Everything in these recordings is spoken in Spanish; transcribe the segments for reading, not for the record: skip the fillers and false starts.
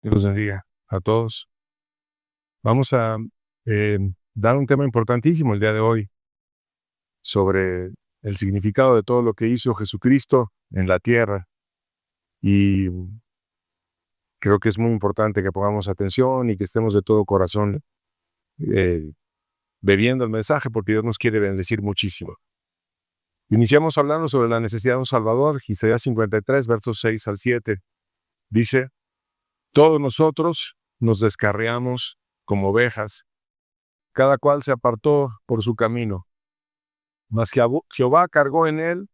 Dios bendiga a todos. Vamos a eh, dar un tema importantísimo el día de hoy sobre el significado de todo lo que hizo Jesucristo en la tierra. Y creo que es muy importante que pongamos atención y que estemos de todo corazón eh, bebiendo el mensaje, porque Dios nos quiere bendecir muchísimo. Iniciamos hablando sobre la necesidad de un Salvador. Isaías 53, versos 6 al 7. Dice: todos nosotros nos descarriamos como ovejas, cada cual se apartó por su camino. Mas Jehová cargó en él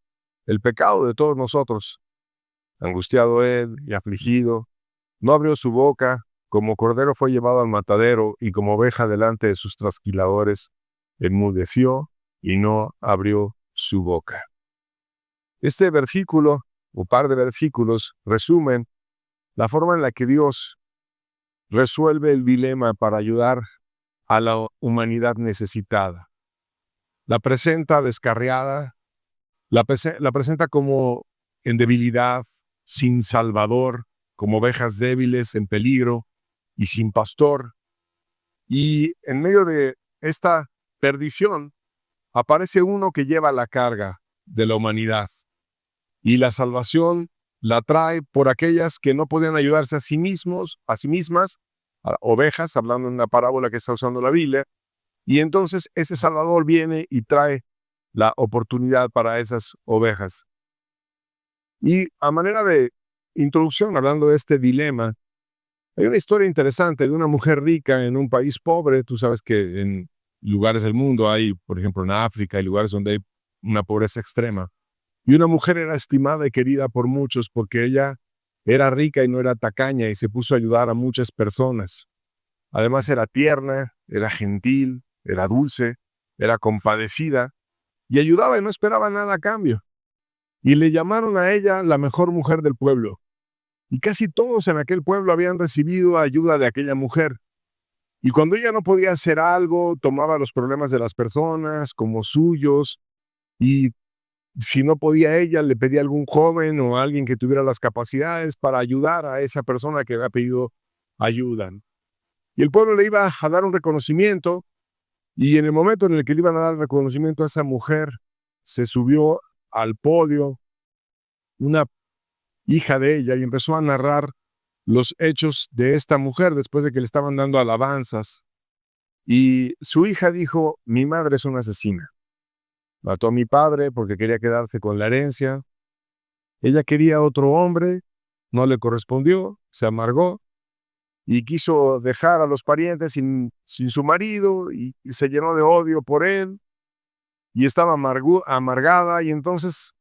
el pecado de todos nosotros. Angustiado él y afligido, no abrió su boca, como cordero fue llevado al matadero, y como oveja delante de sus trasquiladores, enmudeció y no abrió su boca. Este versículo, o par de versículos, resumen la forma en la que Dios resuelve el dilema para ayudar a la humanidad necesitada. La presenta descarriada, la presenta como en debilidad, sin Salvador, como ovejas débiles, en peligro y sin pastor. Y en medio de esta perdición aparece uno que lleva la carga de la humanidad. Y la salvación la trae por aquellas que no podían ayudarse a sí mismos, a sí mismas, ovejas, hablando en una parábola que está usando la Biblia. Y entonces ese Salvador viene y trae la oportunidad para esas ovejas. Y a manera de introducción, hablando de este dilema, hay una historia interesante de una mujer rica en un país pobre. Tú sabes que en lugares del mundo hay, por ejemplo, en África, hay lugares donde hay una pobreza extrema. Y una mujer era estimada y querida por muchos porque ella era rica y no era tacaña y se puso a ayudar a muchas personas. Además era tierna, era gentil, era dulce, era compadecida y ayudaba y no esperaba nada a cambio. Y le llamaron a ella la mejor mujer del pueblo. Y casi todos en aquel pueblo habían recibido ayuda de aquella mujer. Y cuando ella no podía hacer algo, tomaba los problemas de las personas como suyos, y si no podía ella, le pedía a algún joven o a alguien que tuviera las capacidades para ayudar a esa persona que había pedido ayuda. Y el pueblo le iba a dar un reconocimiento, y en el momento en el que le iban a dar reconocimiento a esa mujer, se subió al podio una hija de ella y empezó a narrar los hechos de esta mujer después de que le estaban dando alabanzas. Y su hija dijo: mi madre es una asesina. Mató a mi padre porque quería quedarse con la herencia. Ella quería otro hombre, no le correspondió, se amargó y quiso dejar a los parientes sin su marido, y se llenó de odio por él y estaba amargada, y entonces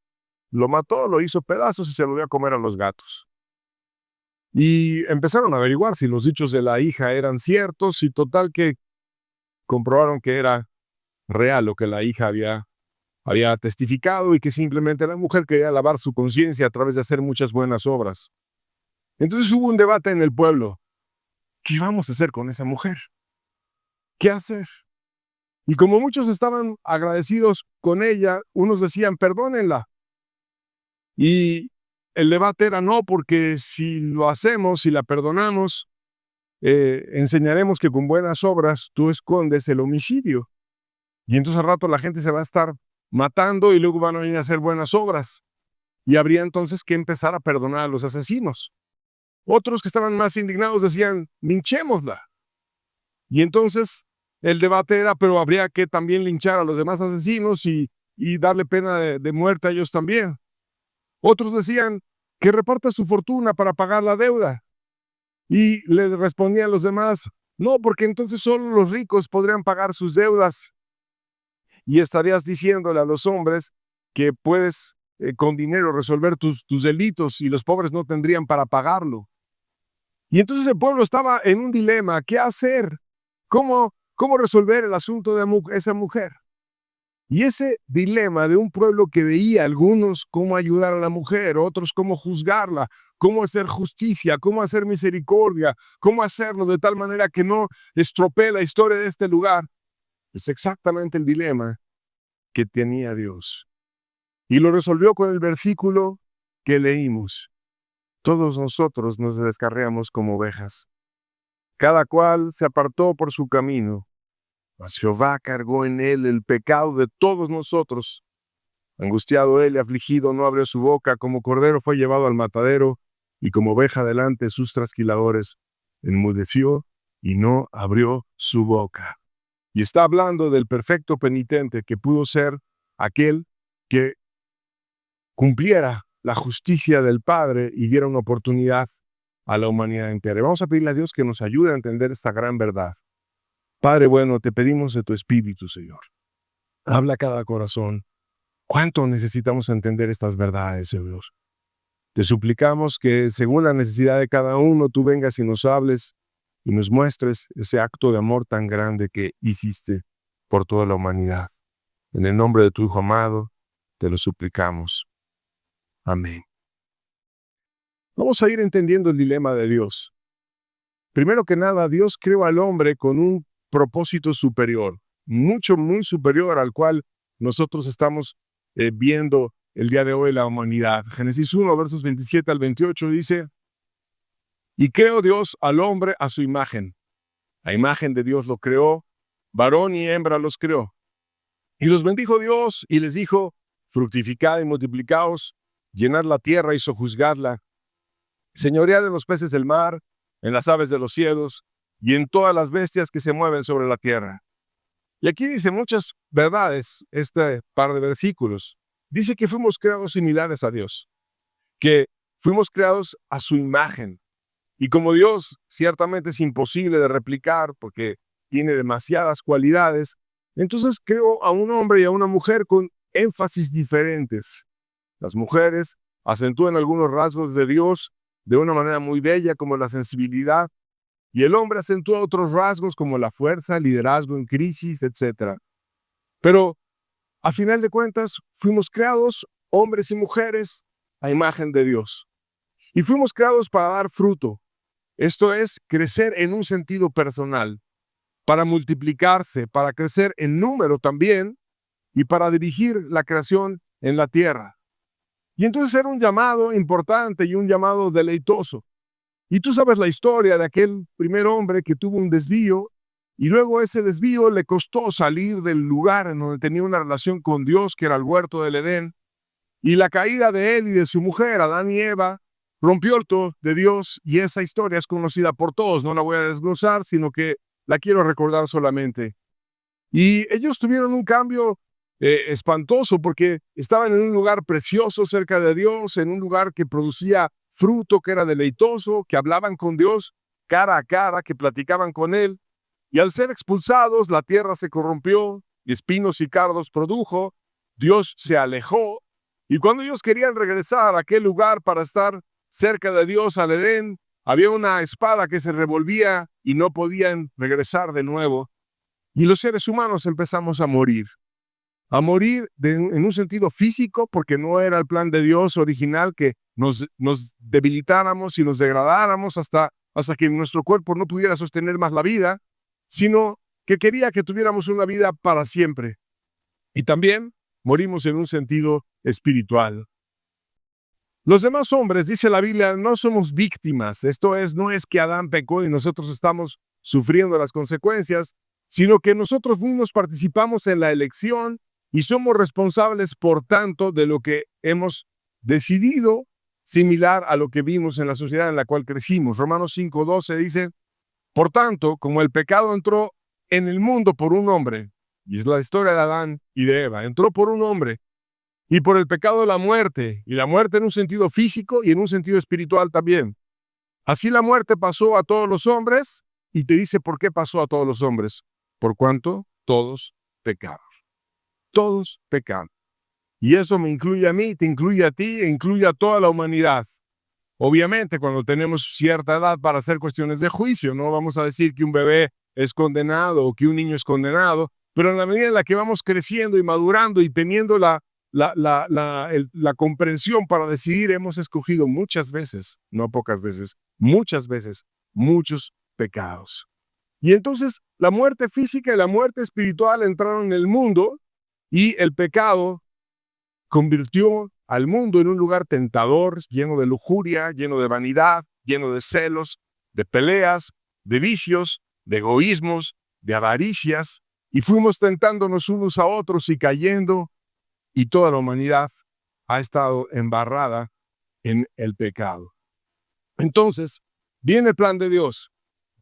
lo mató, lo hizo pedazos y se lo dio a comer a los gatos. Y empezaron a averiguar si los dichos de la hija eran ciertos, y total que comprobaron que era real lo que la hija había testificado, y que simplemente la mujer quería lavar su conciencia a través de hacer muchas buenas obras. Entonces hubo un debate en el pueblo. ¿Qué vamos a hacer con esa mujer? ¿Qué hacer? Y como muchos estaban agradecidos con ella, unos decían: perdónenla. Y el debate era: no, porque si lo hacemos, si la perdonamos, enseñaremos que con buenas obras tú escondes el homicidio. Y entonces al rato la gente se va a estar matando y luego van a venir a hacer buenas obras. Y habría entonces que empezar a perdonar a los asesinos. Otros que estaban más indignados decían: linchémosla. Y entonces el debate era: pero habría que también linchar a los demás asesinos y darle pena de muerte a ellos también. Otros decían: que reparta su fortuna para pagar la deuda. Y le respondían los demás: no, porque entonces solo los ricos podrían pagar sus deudas. Y estarías diciéndole a los hombres que puedes con dinero resolver tus delitos, y los pobres no tendrían para pagarlo. Y entonces el pueblo estaba en un dilema: ¿qué hacer? ¿Cómo resolver el asunto de esa mujer? Y ese dilema de un pueblo que veía algunos cómo ayudar a la mujer, otros cómo juzgarla, cómo hacer justicia, cómo hacer misericordia, cómo hacerlo de tal manera que no estropee la historia de este lugar, es exactamente el dilema que tenía Dios. Y lo resolvió con el versículo que leímos. Todos nosotros nos descarriamos como ovejas. Cada cual se apartó por su camino, mas Jehová cargó en él el pecado de todos nosotros. Angustiado él y afligido, no abrió su boca, como cordero fue llevado al matadero, y como oveja delante de sus trasquiladores, enmudeció y no abrió su boca. Y está hablando del perfecto penitente que pudo ser aquel que cumpliera la justicia del Padre y diera una oportunidad a la humanidad entera. Vamos a pedirle a Dios que nos ayude a entender esta gran verdad. Padre bueno, te pedimos de tu Espíritu, Señor. Habla a cada corazón. ¿Cuánto necesitamos entender estas verdades, Señor? Te suplicamos que, según la necesidad de cada uno, tú vengas y nos hables y nos muestres ese acto de amor tan grande que hiciste por toda la humanidad. En el nombre de tu Hijo amado, te lo suplicamos. Amén. Vamos a ir entendiendo el dilema de Dios. Primero que nada, Dios creó al hombre con un propósito superior, muy superior al cual nosotros estamos viendo el día de hoy la humanidad. Génesis 1, versos 27 al 28 dice, y creó Dios al hombre a su imagen. A imagen de Dios lo creó, varón y hembra los creó. Y los bendijo Dios y les dijo, fructificad y multiplicaos, llenad la tierra y sojuzgadla, señoread en los peces del mar, en las aves de los cielos y en todas las bestias que se mueven sobre la tierra. Y aquí dice muchas verdades, este par de versículos. Dice que fuimos creados similares a Dios, que fuimos creados a su imagen. Y como Dios ciertamente es imposible de replicar porque tiene demasiadas cualidades, entonces creó a un hombre y a una mujer con énfasis diferentes. Las mujeres acentúan algunos rasgos de Dios de una manera muy bella como la sensibilidad, y el hombre acentúa otros rasgos como la fuerza, liderazgo en crisis, etc. Pero, a final de cuentas, fuimos creados, hombres y mujeres, a imagen de Dios. Y fuimos creados para dar fruto. Esto es, crecer en un sentido personal, para multiplicarse, para crecer en número también, y para dirigir la creación en la tierra. Y entonces era un llamado importante y un llamado deleitoso. Y tú sabes la historia de aquel primer hombre que tuvo un desvío y luego ese desvío le costó salir del lugar en donde tenía una relación con Dios, que era el huerto del Edén. Y la caída de él y de su mujer, Adán y Eva, rompió el todo de Dios y esa historia es conocida por todos. No la voy a desglosar, sino que la quiero recordar solamente. Y ellos tuvieron un cambio espantoso porque estaban en un lugar precioso cerca de Dios, en un lugar que producía fruto, que era deleitoso, que hablaban con Dios cara a cara, que platicaban con Él. Y al ser expulsados, la tierra se corrompió, y espinos y cardos produjo, Dios se alejó. Y cuando ellos querían regresar a aquel lugar para estar cerca de Dios, al Edén, había una espada que se revolvía y no podían regresar de nuevo. Y los seres humanos empezamos a morir en un sentido físico, porque no era el plan de Dios original que nos debilitáramos y nos degradáramos hasta que nuestro cuerpo no pudiera sostener más la vida, sino que quería que tuviéramos una vida para siempre. Y también morimos en un sentido espiritual. Los demás hombres, dice la Biblia, no somos víctimas. Esto es, no es que Adán pecó y nosotros estamos sufriendo las consecuencias, sino que nosotros mismos participamos en la elección y somos responsables, por tanto, de lo que hemos decidido, similar a lo que vimos en la sociedad en la cual crecimos. Romanos 5:12 dice, por tanto, como el pecado entró en el mundo por un hombre, y es la historia de Adán y de Eva, entró por un hombre, y por el pecado la muerte, y la muerte en un sentido físico y en un sentido espiritual también. Así la muerte pasó a todos los hombres, y te dice por qué pasó a todos los hombres, por cuanto todos pecaron. Todos pecan. Y eso me incluye a mí, te incluye a ti, e incluye a toda la humanidad. Obviamente, cuando tenemos cierta edad para hacer cuestiones de juicio, no vamos a decir que un bebé es condenado o que un niño es condenado, pero en la medida en la que vamos creciendo y madurando y teniendo la comprensión para decidir, hemos escogido muchas veces, no pocas veces, muchas veces, muchos pecados. Y entonces la muerte física y la muerte espiritual entraron en el mundo y el pecado convirtió al mundo en un lugar tentador, lleno de lujuria, lleno de vanidad, lleno de celos, de peleas, de vicios, de egoísmos, de avaricias, y fuimos tentándonos unos a otros y cayendo, y toda la humanidad ha estado embarrada en el pecado. Entonces, viene el plan de Dios.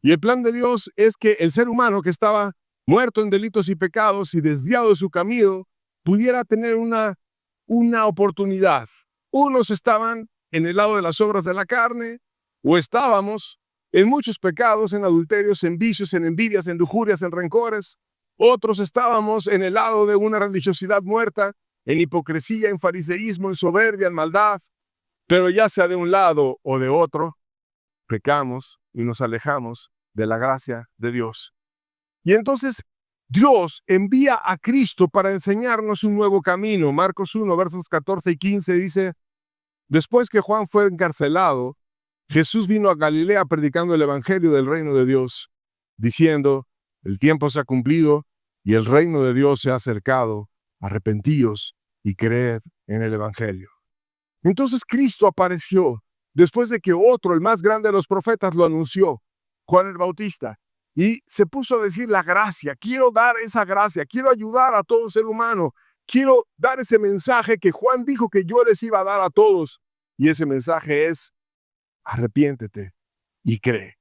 Y el plan de Dios es que el ser humano que estaba muerto en delitos y pecados y desviado de su camino, pudiera tener una oportunidad. Unos estaban en el lado de las obras de la carne, o estábamos en muchos pecados, en adulterios, en vicios, en envidias, en lujurias, en rencores. Otros estábamos en el lado de una religiosidad muerta, en hipocresía, en fariseísmo, en soberbia, en maldad. Pero ya sea de un lado o de otro, pecamos y nos alejamos de la gracia de Dios. Y entonces Dios envía a Cristo para enseñarnos un nuevo camino. Marcos 1, versos 14 y 15 dice, después que Juan fue encarcelado, Jesús vino a Galilea predicando el evangelio del reino de Dios, diciendo, el tiempo se ha cumplido y el reino de Dios se ha acercado. Arrepentíos y creed en el evangelio. Entonces Cristo apareció después de que otro, el más grande de los profetas, lo anunció, Juan el Bautista, y se puso a decir la gracia. Quiero dar esa gracia, quiero ayudar a todo ser humano, quiero dar ese mensaje que Juan dijo que yo les iba a dar a todos. Y ese mensaje es, arrepiéntete y cree.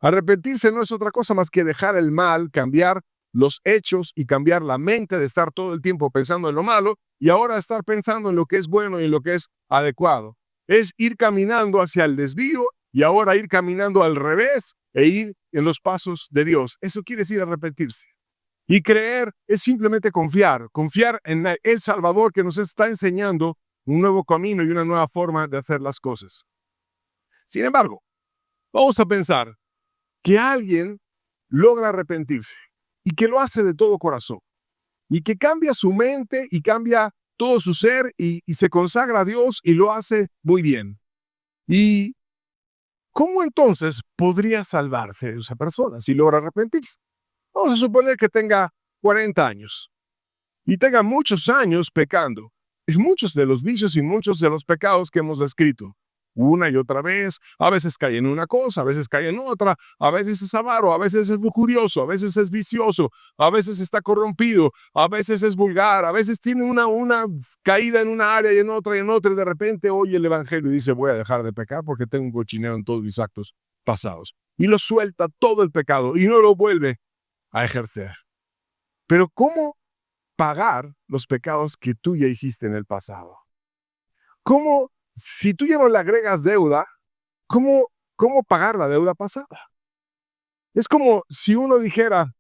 Arrepentirse no es otra cosa más que dejar el mal, cambiar los hechos y cambiar la mente de estar todo el tiempo pensando en lo malo y ahora estar pensando en lo que es bueno y en lo que es adecuado. Es ir caminando hacia el desvío y ahora ir caminando al revés e ir en los pasos de Dios. Eso quiere decir arrepentirse. Y creer es simplemente confiar en el Salvador que nos está enseñando un nuevo camino y una nueva forma de hacer las cosas. Sin embargo, vamos a pensar que alguien logra arrepentirse y que lo hace de todo corazón y que cambia su mente y cambia todo su ser y se consagra a Dios y lo hace muy bien. ¿Y cómo entonces podría salvarse esa persona si logra arrepentirse? Vamos a suponer que tenga 40 años y tenga muchos años pecando en muchos de los vicios y muchos de los pecados que hemos descrito. Una y otra vez, a veces cae en una cosa, a veces cae en otra, a veces es avaro, a veces es lujurioso, a veces es vicioso, a veces está corrompido, a veces es vulgar, a veces tiene una caída en una área y en otra, y de repente oye el evangelio y dice, voy a dejar de pecar porque tengo un cochinero en todos mis actos pasados. Y lo suelta todo el pecado y no lo vuelve a ejercer. Pero ¿cómo pagar los pecados que tú ya hiciste en el pasado? ¿Cómo, si tú ya no le agregas deuda, cómo pagar la deuda pasada? Es como si uno dijera,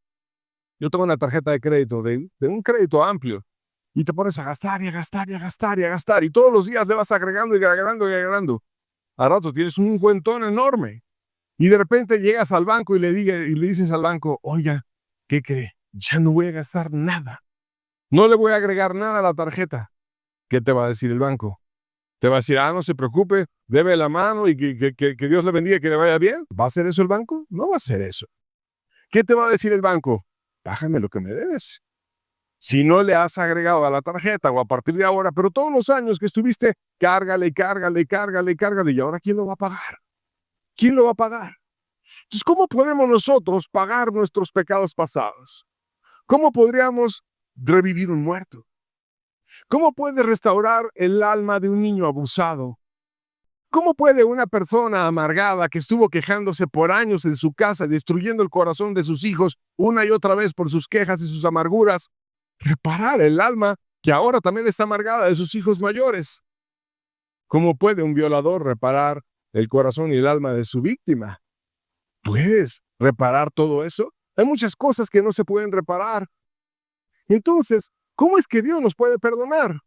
yo tengo una tarjeta de crédito, de un crédito amplio, y te pones a gastar y a gastar y a gastar y a gastar, y todos los días le vas agregando y agregando y agregando. Al rato tienes un cuentón enorme, y de repente llegas al banco y le dices al banco, oiga, ¿qué cree? Ya no voy a gastar nada. No le voy a agregar nada a la tarjeta. ¿Qué te va a decir el banco? Te va a decir, no se preocupe, debe la mano y que Dios le bendiga y que le vaya bien. ¿Va a hacer eso el banco? No va a hacer eso. ¿Qué te va a decir el banco? Págame lo que me debes. Si no le has agregado a la tarjeta o a partir de ahora, pero todos los años que estuviste, cárgale, y ahora ¿quién lo va a pagar? ¿Quién lo va a pagar? Entonces, ¿cómo podemos nosotros pagar nuestros pecados pasados? ¿Cómo podríamos revivir un muerto? ¿Cómo puede restaurar el alma de un niño abusado? ¿Cómo puede una persona amargada que estuvo quejándose por años en su casa, destruyendo el corazón de sus hijos una y otra vez por sus quejas y sus amarguras, reparar el alma que ahora también está amargada de sus hijos mayores? ¿Cómo puede un violador reparar el corazón y el alma de su víctima? ¿Puedes reparar todo eso? Hay muchas cosas que no se pueden reparar. Entonces, ¿cómo es que Dios nos puede perdonar?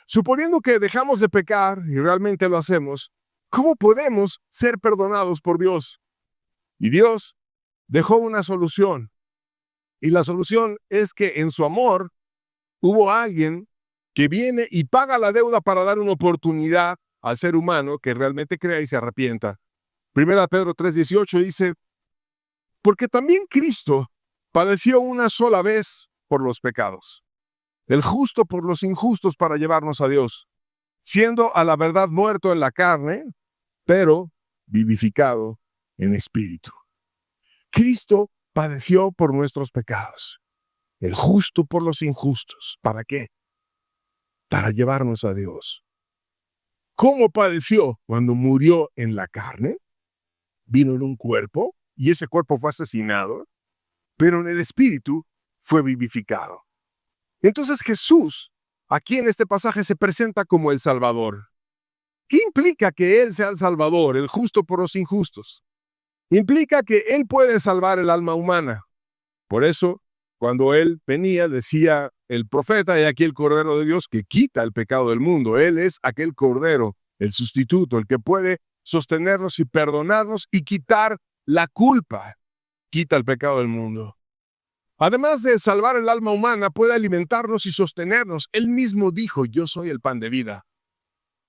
Suponiendo que dejamos de pecar y realmente lo hacemos, ¿cómo podemos ser perdonados por Dios? Y Dios dejó una solución. Y la solución es que en su amor hubo alguien que viene y paga la deuda para dar una oportunidad al ser humano que realmente crea y se arrepienta. 1 Pedro 3:18 dice, porque también Cristo padeció una sola vez por los pecados, el justo por los injustos para llevarnos a Dios, siendo a la verdad muerto en la carne, pero vivificado en espíritu. Cristo padeció por nuestros pecados, el justo por los injustos. ¿Para qué? Para llevarnos a Dios. ¿Cómo padeció? Cuando murió en la carne, vino en un cuerpo, y ese cuerpo fue asesinado, pero en el espíritu fue vivificado. Entonces Jesús, aquí en este pasaje, se presenta como el Salvador. ¿Qué implica que Él sea el Salvador, el justo por los injustos? Implica que Él puede salvar el alma humana. Por eso, cuando Él venía, decía el profeta, y aquí el Cordero de Dios que quita el pecado del mundo. Él es aquel Cordero, el sustituto, el que puede sostenernos y perdonarnos y quitar la culpa. Quita el pecado del mundo. Además de salvar el alma humana, puede alimentarnos y sostenernos. Él mismo dijo, yo soy el pan de vida.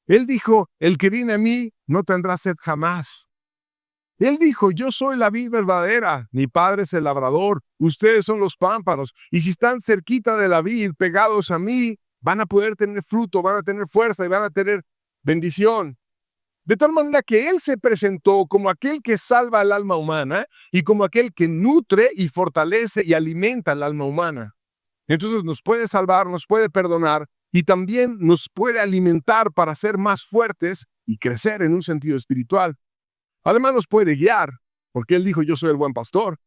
Él dijo, el que viene a mí no tendrá sed jamás. Él dijo, yo soy la vid verdadera, mi padre es el labrador, ustedes son los pámpanos, y si están cerquita de la vid, pegados a mí, van a poder tener fruto, van a tener fuerza y van a tener bendición. De tal manera que Él se presentó como aquel que salva al alma humana y como aquel que nutre y fortalece y alimenta al alma humana. Entonces nos puede salvar, nos puede perdonar y también nos puede alimentar para ser más fuertes y crecer en un sentido espiritual. Además nos puede guiar, porque Él dijo, yo soy el buen pastor.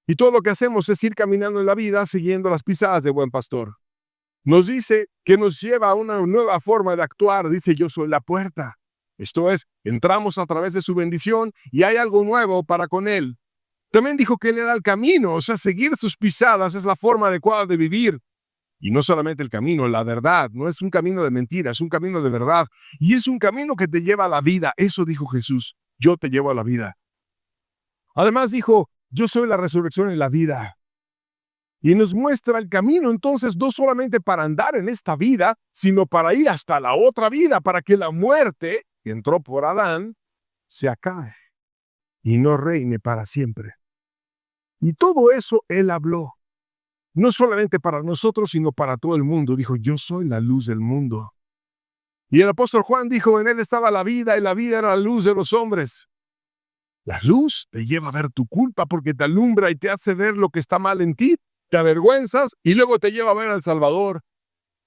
Y todo lo que hacemos es ir caminando en la vida siguiendo las pisadas de buen pastor. Nos dice que nos lleva a una nueva forma de actuar. Dice, yo soy la puerta. Esto es, entramos a través de su bendición y hay algo nuevo para con Él. También dijo que Él era el camino, o sea, seguir sus pisadas es la forma adecuada de vivir. Y no solamente el camino, la verdad, no es un camino de mentira, es un camino de verdad. Y es un camino que te lleva a la vida. Eso dijo Jesús, yo te llevo a la vida. Además dijo, yo soy la resurrección y la vida. Y nos muestra el camino, entonces, no solamente para andar en esta vida, sino para ir hasta la otra vida, para que la muerte, que entró por Adán, se acabe y no reine para siempre. Y todo eso Él habló, no solamente para nosotros, sino para todo el mundo. Dijo, yo soy la luz del mundo. Y el apóstol Juan dijo, en Él estaba la vida, y la vida era la luz de los hombres. La luz te lleva a ver tu culpa porque te alumbra y te hace ver lo que está mal en ti, te avergüenzas y luego te lleva a ver al Salvador,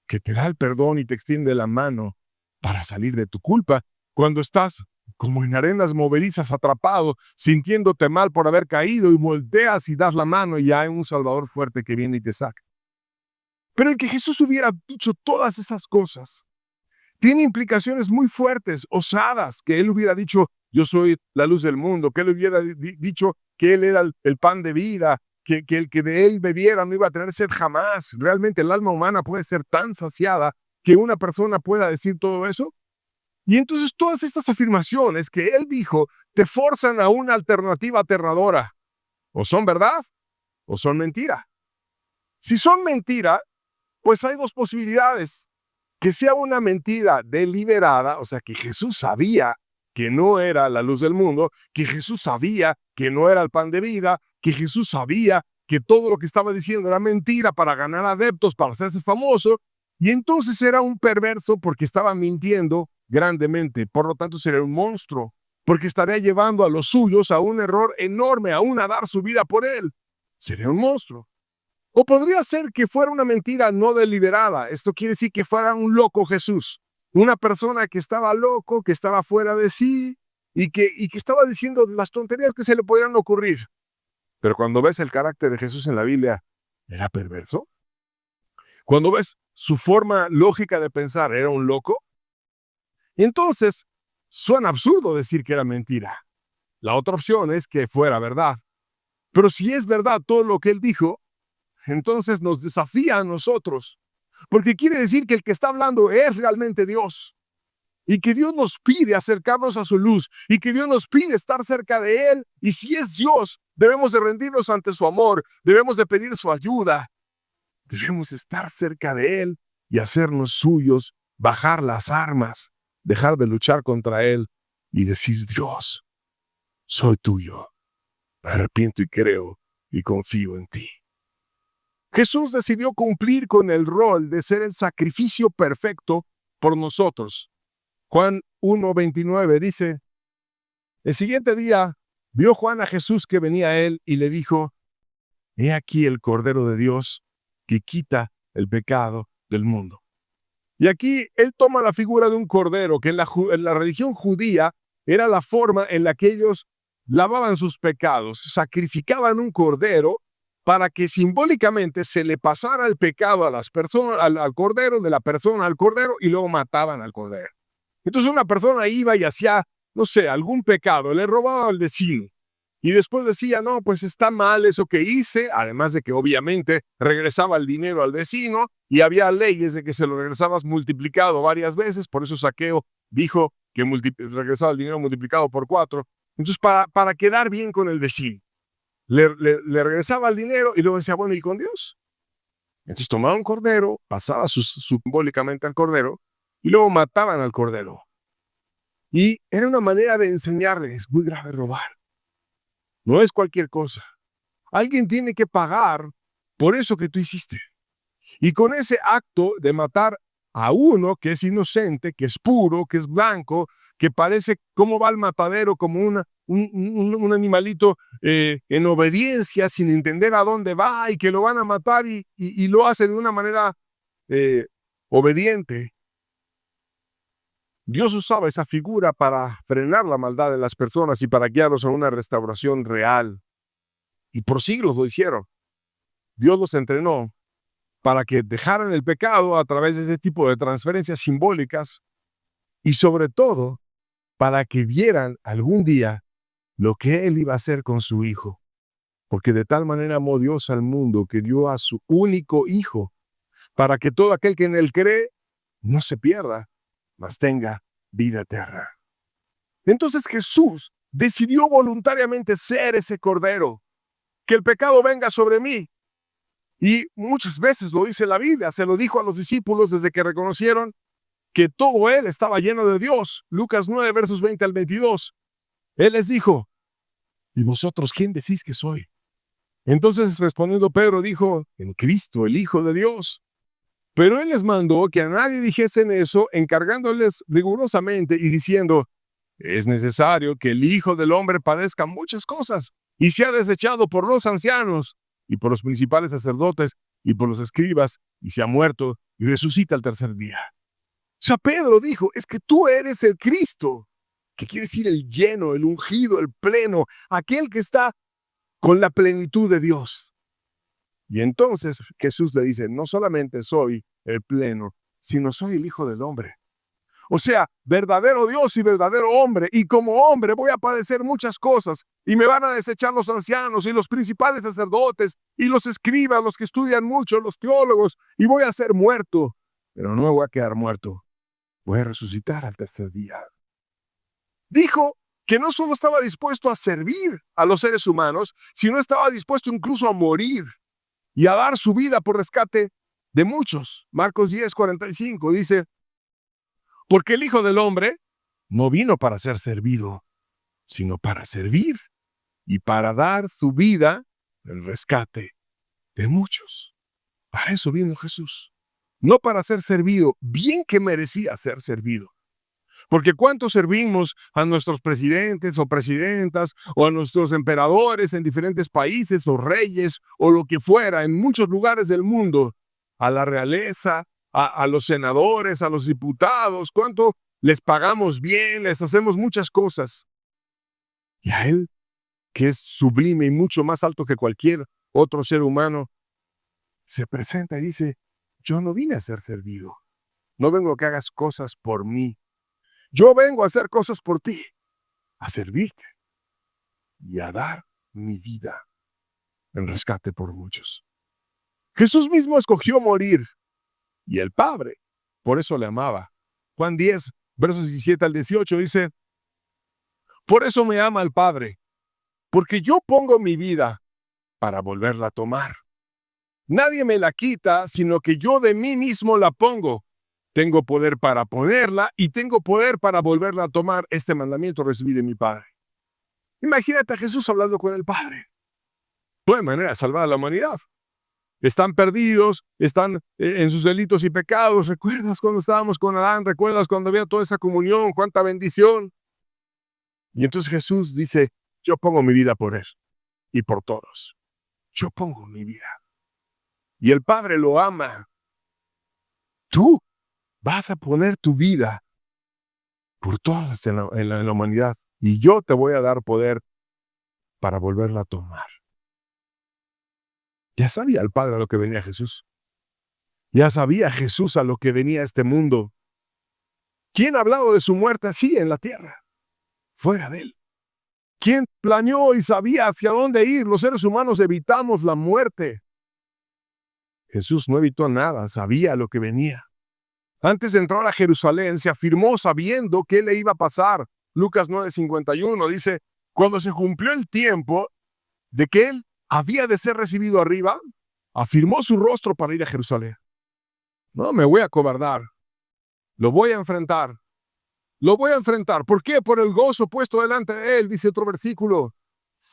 que te da el perdón y te extiende la mano para salir de tu culpa cuando estás como en arenas movedizas atrapado, sintiéndote mal por haber caído y volteas y das la mano y hay un Salvador fuerte que viene y te saca. Pero el que Jesús hubiera dicho todas esas cosas tiene implicaciones muy fuertes, osadas, que Él hubiera dicho, yo soy la luz del mundo, que Él hubiera dicho que Él era el pan de vida, que el que de Él bebiera no iba a tener sed jamás. ¿Realmente el alma humana puede ser tan saciada que una persona pueda decir todo eso? Y entonces todas estas afirmaciones que Él dijo te forzan a una alternativa aterradora. O son verdad o son mentira. Si son mentira, pues hay dos posibilidades. Que sea una mentira deliberada, o sea, que Jesús sabía que no era la luz del mundo, que Jesús sabía que no era el pan de vida, que Jesús sabía que todo lo que estaba diciendo era mentira para ganar adeptos, para hacerse famoso, y entonces era un perverso porque estaba mintiendo grandemente, por lo tanto sería un monstruo, porque estaría llevando a los suyos a un error enorme, aún a dar su vida por él. Sería un monstruo. O podría ser que fuera una mentira no deliberada. Esto quiere decir que fuera un loco Jesús. Una persona que estaba loco, que estaba fuera de sí y que estaba diciendo las tonterías que se le podían ocurrir. Pero cuando ves el carácter de Jesús en la Biblia, ¿era perverso? Cuando ves su forma lógica de pensar, ¿era un loco? Entonces, suena absurdo decir que era mentira. La otra opción es que fuera verdad. Pero si es verdad todo lo que él dijo, entonces nos desafía a nosotros, porque quiere decir que el que está hablando es realmente Dios, y que Dios nos pide acercarnos a su luz, y que Dios nos pide estar cerca de Él, y si es Dios, debemos de rendirnos ante su amor, debemos de pedir su ayuda, debemos estar cerca de Él y hacernos suyos, bajar las armas, dejar de luchar contra Él y decir, Dios, soy tuyo, me arrepiento y creo y confío en ti. Jesús decidió cumplir con el rol de ser el sacrificio perfecto por nosotros. Juan 1:29 dice, el siguiente día vio Juan a Jesús que venía a él y le dijo, he aquí el Cordero de Dios que quita el pecado del mundo. Y aquí él toma la figura de un cordero, que en la religión judía era la forma en la que ellos lavaban sus pecados, sacrificaban un cordero para que simbólicamente se le pasara el pecado a las personas, al cordero, de la persona al cordero, y luego mataban al cordero. Entonces una persona iba y hacía, no sé, algún pecado, le robaba al vecino. Y después decía, no, pues está mal eso que hice, además de que obviamente regresaba el dinero al vecino y había leyes de que se lo regresabas multiplicado varias veces, por eso Zaqueo dijo que regresaba el dinero multiplicado por 4. Entonces, para quedar bien con el vecino, le regresaba el dinero y luego decía, bueno, ¿y con Dios? Entonces tomaba un cordero, pasaba simbólicamente al cordero y luego mataban al cordero. Y era una manera de enseñarle, es muy grave robar. No es cualquier cosa. Alguien tiene que pagar por eso que tú hiciste. Y con ese acto de matar a uno que es inocente, que es puro, que es blanco, que parece cómo va al matadero como un animalito en obediencia, sin entender a dónde va y que lo van a matar y lo hace de una manera obediente. Dios usaba esa figura para frenar la maldad de las personas y para guiarlos a una restauración real. Y por siglos lo hicieron. Dios los entrenó para que dejaran el pecado a través de ese tipo de transferencias simbólicas y sobre todo para que vieran algún día lo que Él iba a hacer con su Hijo. Porque de tal manera amó Dios al mundo que dio a su único Hijo para que todo aquel que en Él cree no se pierda, mas tenga vida eterna. Entonces Jesús decidió voluntariamente ser ese cordero, que el pecado venga sobre mí. Y muchas veces lo dice la Biblia, se lo dijo a los discípulos desde que reconocieron que todo Él estaba lleno de Dios. Lucas 9, versos 20 al 22. Él les dijo, ¿y vosotros quién decís que soy? Entonces respondiendo Pedro dijo, en Cristo, el Hijo de Dios. Pero Él les mandó que a nadie dijesen eso, encargándoles rigurosamente y diciendo, es necesario que el Hijo del Hombre padezca muchas cosas y sea desechado por los ancianos y por los principales sacerdotes y por los escribas y sea muerto y resucita al tercer día. O sea, Pedro dijo, es que tú eres el Cristo, que quiere decir el lleno, el ungido, el pleno, aquel que está con la plenitud de Dios. Y entonces Jesús le dice, no solamente soy el pleno, sino soy el Hijo del Hombre. O sea, verdadero Dios y verdadero hombre. Y como hombre voy a padecer muchas cosas. Y me van a desechar los ancianos y los principales sacerdotes y los escribas, los que estudian mucho, los teólogos. Y voy a ser muerto. Pero no me voy a quedar muerto. Voy a resucitar al tercer día. Dijo que no solo estaba dispuesto a servir a los seres humanos, sino estaba dispuesto incluso a morir y a dar su vida por rescate de muchos. Marcos 10:45 dice, porque el Hijo del Hombre no vino para ser servido, sino para servir y para dar su vida en rescate de muchos. Para eso vino Jesús. No para ser servido, bien que merecía ser servido. Porque ¿cuántos servimos a nuestros presidentes o presidentas o a nuestros emperadores en diferentes países o reyes o lo que fuera en muchos lugares del mundo? A la realeza, a los senadores, a los diputados, ¿cuánto les pagamos bien? Les hacemos muchas cosas. Y a Él, que es sublime y mucho más alto que cualquier otro ser humano, se presenta y dice, yo no vine a ser servido. No vengo a que hagas cosas por mí. Yo vengo a hacer cosas por ti, a servirte y a dar mi vida en rescate por muchos. Jesús mismo escogió morir y el Padre por eso le amaba. Juan 10, versos 17 al 18 dice, por eso me ama el Padre, porque yo pongo mi vida para volverla a tomar. Nadie me la quita, sino que yo de mí mismo la pongo. Tengo poder para ponerla y tengo poder para volverla a tomar. Este mandamiento recibí de mi Padre. Imagínate a Jesús hablando con el Padre. No hay manera de salvar a la humanidad. están perdidos, están en sus delitos y pecados. ¿Recuerdas cuando estábamos con Adán? ¿Recuerdas cuando había toda esa comunión? ¡Cuánta bendición! Y entonces Jesús dice, yo pongo mi vida por él y por todos. Yo pongo mi vida. Y el Padre lo ama. Tú vas a poner tu vida por todas en la humanidad. Y yo te voy a dar poder para volverla a tomar. Ya sabía el Padre a lo que venía Jesús. Ya sabía Jesús a lo que venía este mundo. ¿Quién ha hablado de su muerte así en la tierra? Fuera de él. ¿Quién planeó y sabía hacia dónde ir? Los seres humanos evitamos la muerte. Jesús no evitó nada, sabía lo que venía. Antes de entrar a Jerusalén, se afirmó sabiendo qué le iba a pasar. Lucas 9:51 dice, cuando se cumplió el tiempo de que él había de ser recibido arriba, afirmó su rostro para ir a Jerusalén. No me voy a acobardar. Lo voy a enfrentar. Lo voy a enfrentar. ¿Por qué? Por el gozo puesto delante de él, dice otro versículo.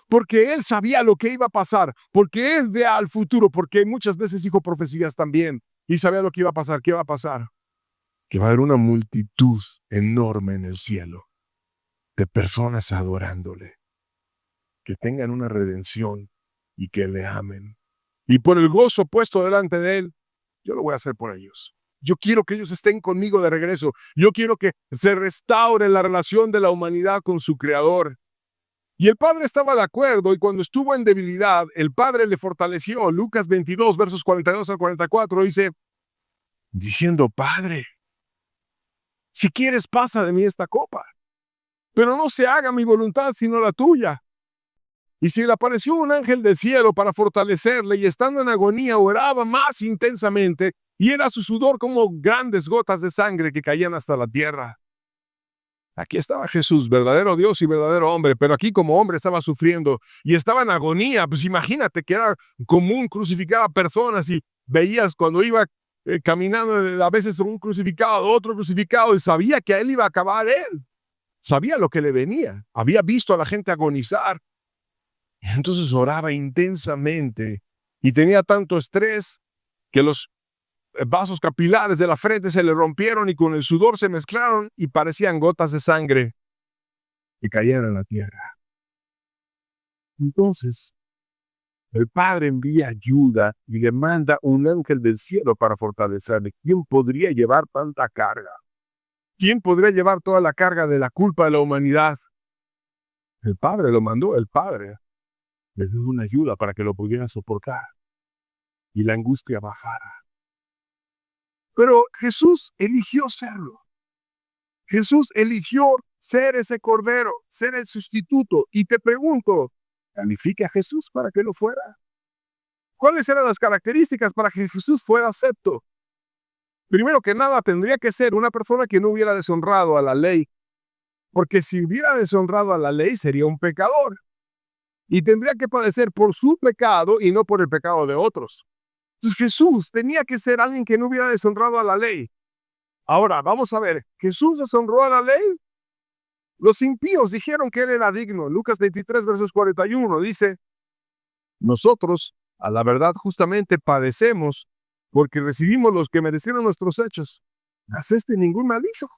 Porque él sabía lo que iba a pasar. Porque él vea al futuro. Porque muchas veces dijo profecías también. Y sabía lo que iba a pasar. ¿Qué va a pasar? Que va a haber una multitud enorme en el cielo de personas adorándole. Que tengan una redención y que le amen. Y por el gozo puesto delante de él, yo lo voy a hacer por ellos. Yo quiero que ellos estén conmigo de regreso. Yo quiero que se restaure la relación de la humanidad con su Creador. Y el Padre estaba de acuerdo, y cuando estuvo en debilidad, el Padre le fortaleció. Lucas 22, versos 42 al 44, dice, diciendo, Padre, si quieres pasa de mí esta copa, pero no se haga mi voluntad sino la tuya. Y se le apareció un ángel del cielo para fortalecerle, y estando en agonía oraba más intensamente, y era su sudor como grandes gotas de sangre que caían hasta la tierra. Aquí estaba Jesús, verdadero Dios y verdadero hombre, pero aquí como hombre estaba sufriendo y estaba en agonía. Pues imagínate que era común crucificar a personas y veías cuando iba caminando a veces un crucificado, otro crucificado, y sabía que a él iba a acabar él. Sabía lo que le venía. Había visto a la gente agonizar. Entonces oraba intensamente y tenía tanto estrés que los vasos capilares de la frente se le rompieron y con el sudor se mezclaron y parecían gotas de sangre que caían en la tierra. Entonces, el Padre envía ayuda y le manda un ángel del cielo para fortalecerle. ¿Quién podría llevar tanta carga? ¿Quién podría llevar toda la carga de la culpa de la humanidad? El Padre lo mandó, el Padre le dio una ayuda para que lo pudiera soportar y la angustia bajara. Pero Jesús eligió serlo. Jesús eligió ser ese cordero, ser el sustituto. Y te pregunto, ¿califica a Jesús para que lo fuera? ¿Cuáles eran las características para que Jesús fuera acepto? Primero que nada, tendría que ser una persona que no hubiera deshonrado a la ley. Porque si hubiera deshonrado a la ley, sería un pecador. Y tendría que padecer por su pecado y no por el pecado de otros. Entonces Jesús tenía que ser alguien que no hubiera deshonrado a la ley. Ahora, vamos a ver, ¿Jesús deshonró a la ley? Los impíos dijeron que él era digno. Lucas 23, versos 41 dice, nosotros, a la verdad, justamente padecemos porque recibimos los que merecieron nuestros hechos. Mas este ningún mal hizo.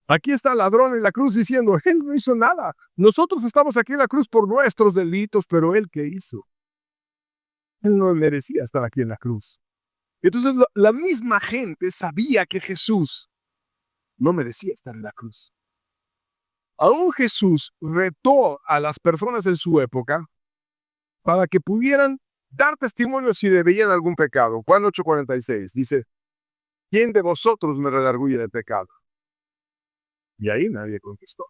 Aquí está el ladrón en la cruz diciendo, él no hizo nada. Nosotros estamos aquí en la cruz por nuestros delitos, pero él ¿qué hizo? Él no merecía estar aquí en la cruz. Entonces la misma gente sabía que Jesús no merecía estar en la cruz. Aún Jesús retó a las personas en su época para que pudieran dar testimonio si veían algún pecado. Juan 8:46 dice, ¿quién de vosotros me redarguye del pecado? Y ahí nadie contestó.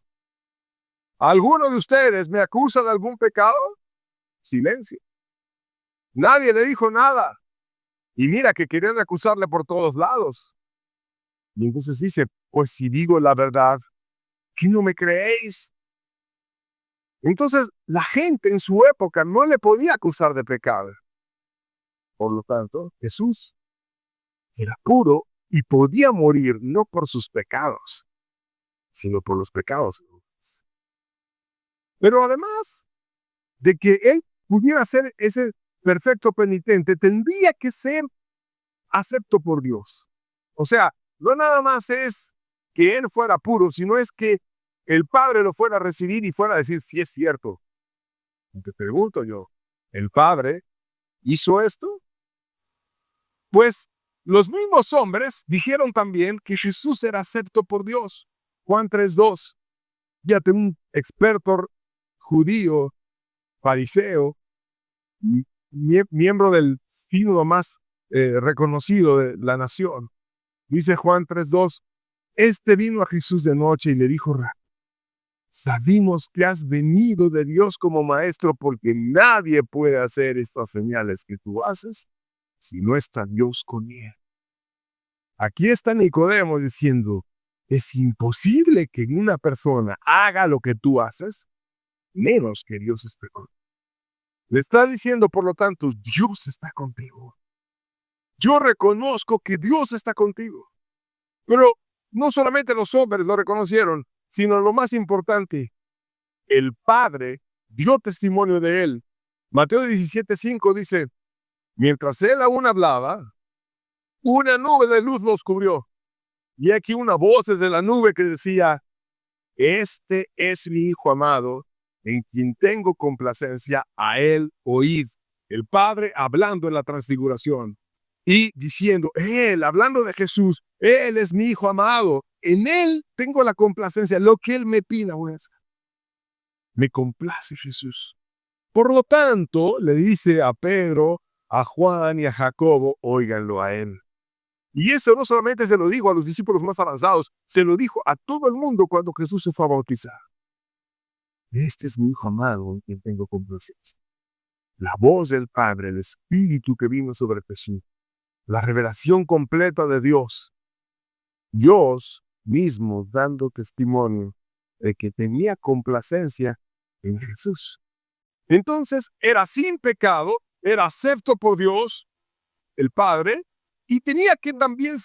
¿Alguno de ustedes me acusa de algún pecado? Silencio. Nadie le dijo nada. Y mira que querían acusarle por todos lados. Y entonces dice, pues si digo la verdad, ¿qué no me creéis? Entonces la gente en su época no le podía acusar de pecado. Por lo tanto, Jesús era puro y podía morir no por sus pecados, sino por los pecados. Pero además de que él pudiera ser ese perfecto penitente, tendría que ser acepto por Dios. O sea, no nada más es que él fuera puro, sino es que el Padre lo fuera a recibir y fuera a decir, sí es cierto. Te pregunto yo, ¿el Padre hizo esto? Pues los mismos hombres dijeron también que Jesús era acepto por Dios. Juan 3:2. Fíjate, un experto judío, fariseo, miembro del sínodo más reconocido de la nación. Dice Juan 3:2, este vino a Jesús de noche y le dijo, sabimos que has venido de Dios como maestro porque nadie puede hacer estas señales que tú haces si no está Dios con él. Aquí está Nicodemo diciendo, es imposible que una persona haga lo que tú haces, menos que Dios esté con él. Le está diciendo, por lo tanto, Dios está contigo. Yo reconozco que Dios está contigo. Pero no solamente los hombres lo reconocieron, sino lo más importante, el Padre dio testimonio de él. Mateo 17:5 dice, mientras él aún hablaba, una nube de luz los cubrió. Y aquí una voz desde la nube que decía, este es mi Hijo amado, en quien tengo complacencia, a él oíd. El Padre hablando en la transfiguración y diciendo, él, hablando de Jesús, él es mi Hijo amado, en él tengo la complacencia, lo que él me pida voy a hacer. Me complace Jesús. Por lo tanto, le dice a Pedro, a Juan y a Jacobo, óiganlo a él. Y eso no solamente se lo dijo a los discípulos más avanzados, se lo dijo a todo el mundo cuando Jesús se fue a bautizar. Este es mi Hijo amado en quien tengo complacencia. La voz del Padre, el Espíritu que vino sobre Jesús, la revelación completa de Dios. Dios mismo dando testimonio de que tenía complacencia en Jesús. Entonces era sin pecado, era acepto por Dios, el Padre, y tenía que también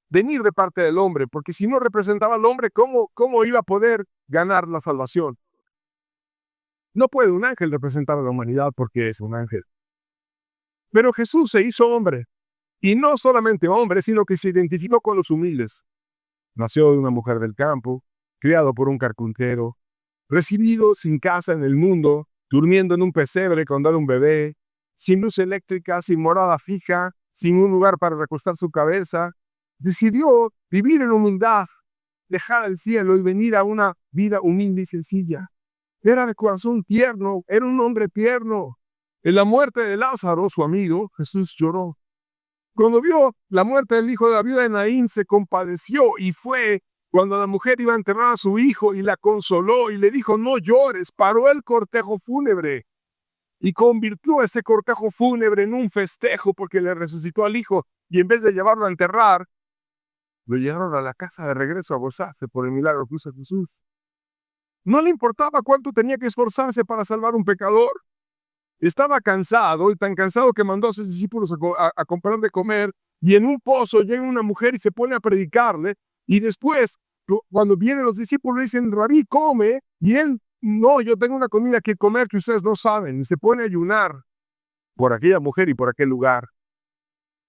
venir de parte del hombre, porque si no representaba al hombre, ¿cómo iba a poder ganar la salvación? No puede un ángel representar a la humanidad porque es un ángel. Pero Jesús se hizo hombre, y no solamente hombre, sino que se identificó con los humildes. Nació de una mujer del campo, criado por un carpintero, recibido sin casa en el mundo, durmiendo en un pesebre cuando era un bebé, sin luz eléctrica, sin morada fija, sin un lugar para recostar su cabeza, decidió vivir en humildad, dejar el cielo y venir a una vida humilde y sencilla. Era de corazón tierno, era un hombre tierno. En la muerte de Lázaro, su amigo, Jesús lloró. Cuando vio la muerte del hijo de la viuda de Naín, se compadeció y fue cuando la mujer iba a enterrar a su hijo y la consoló y le dijo, no llores, paró el cortejo fúnebre y convirtió ese cortejo fúnebre en un festejo porque le resucitó al hijo y en vez de llevarlo a enterrar, lo llevaron a la casa de regreso a gozarse por el milagro que hizo Jesús. No le importaba cuánto tenía que esforzarse para salvar un pecador. Estaba cansado y tan cansado que mandó a sus discípulos a comprar de comer y en un pozo llega una mujer y se pone a predicarle y después cuando vienen los discípulos le dicen, Rabí, come, y él, no, yo tengo una comida que comer que ustedes no saben, y se pone a ayunar por aquella mujer y por aquel lugar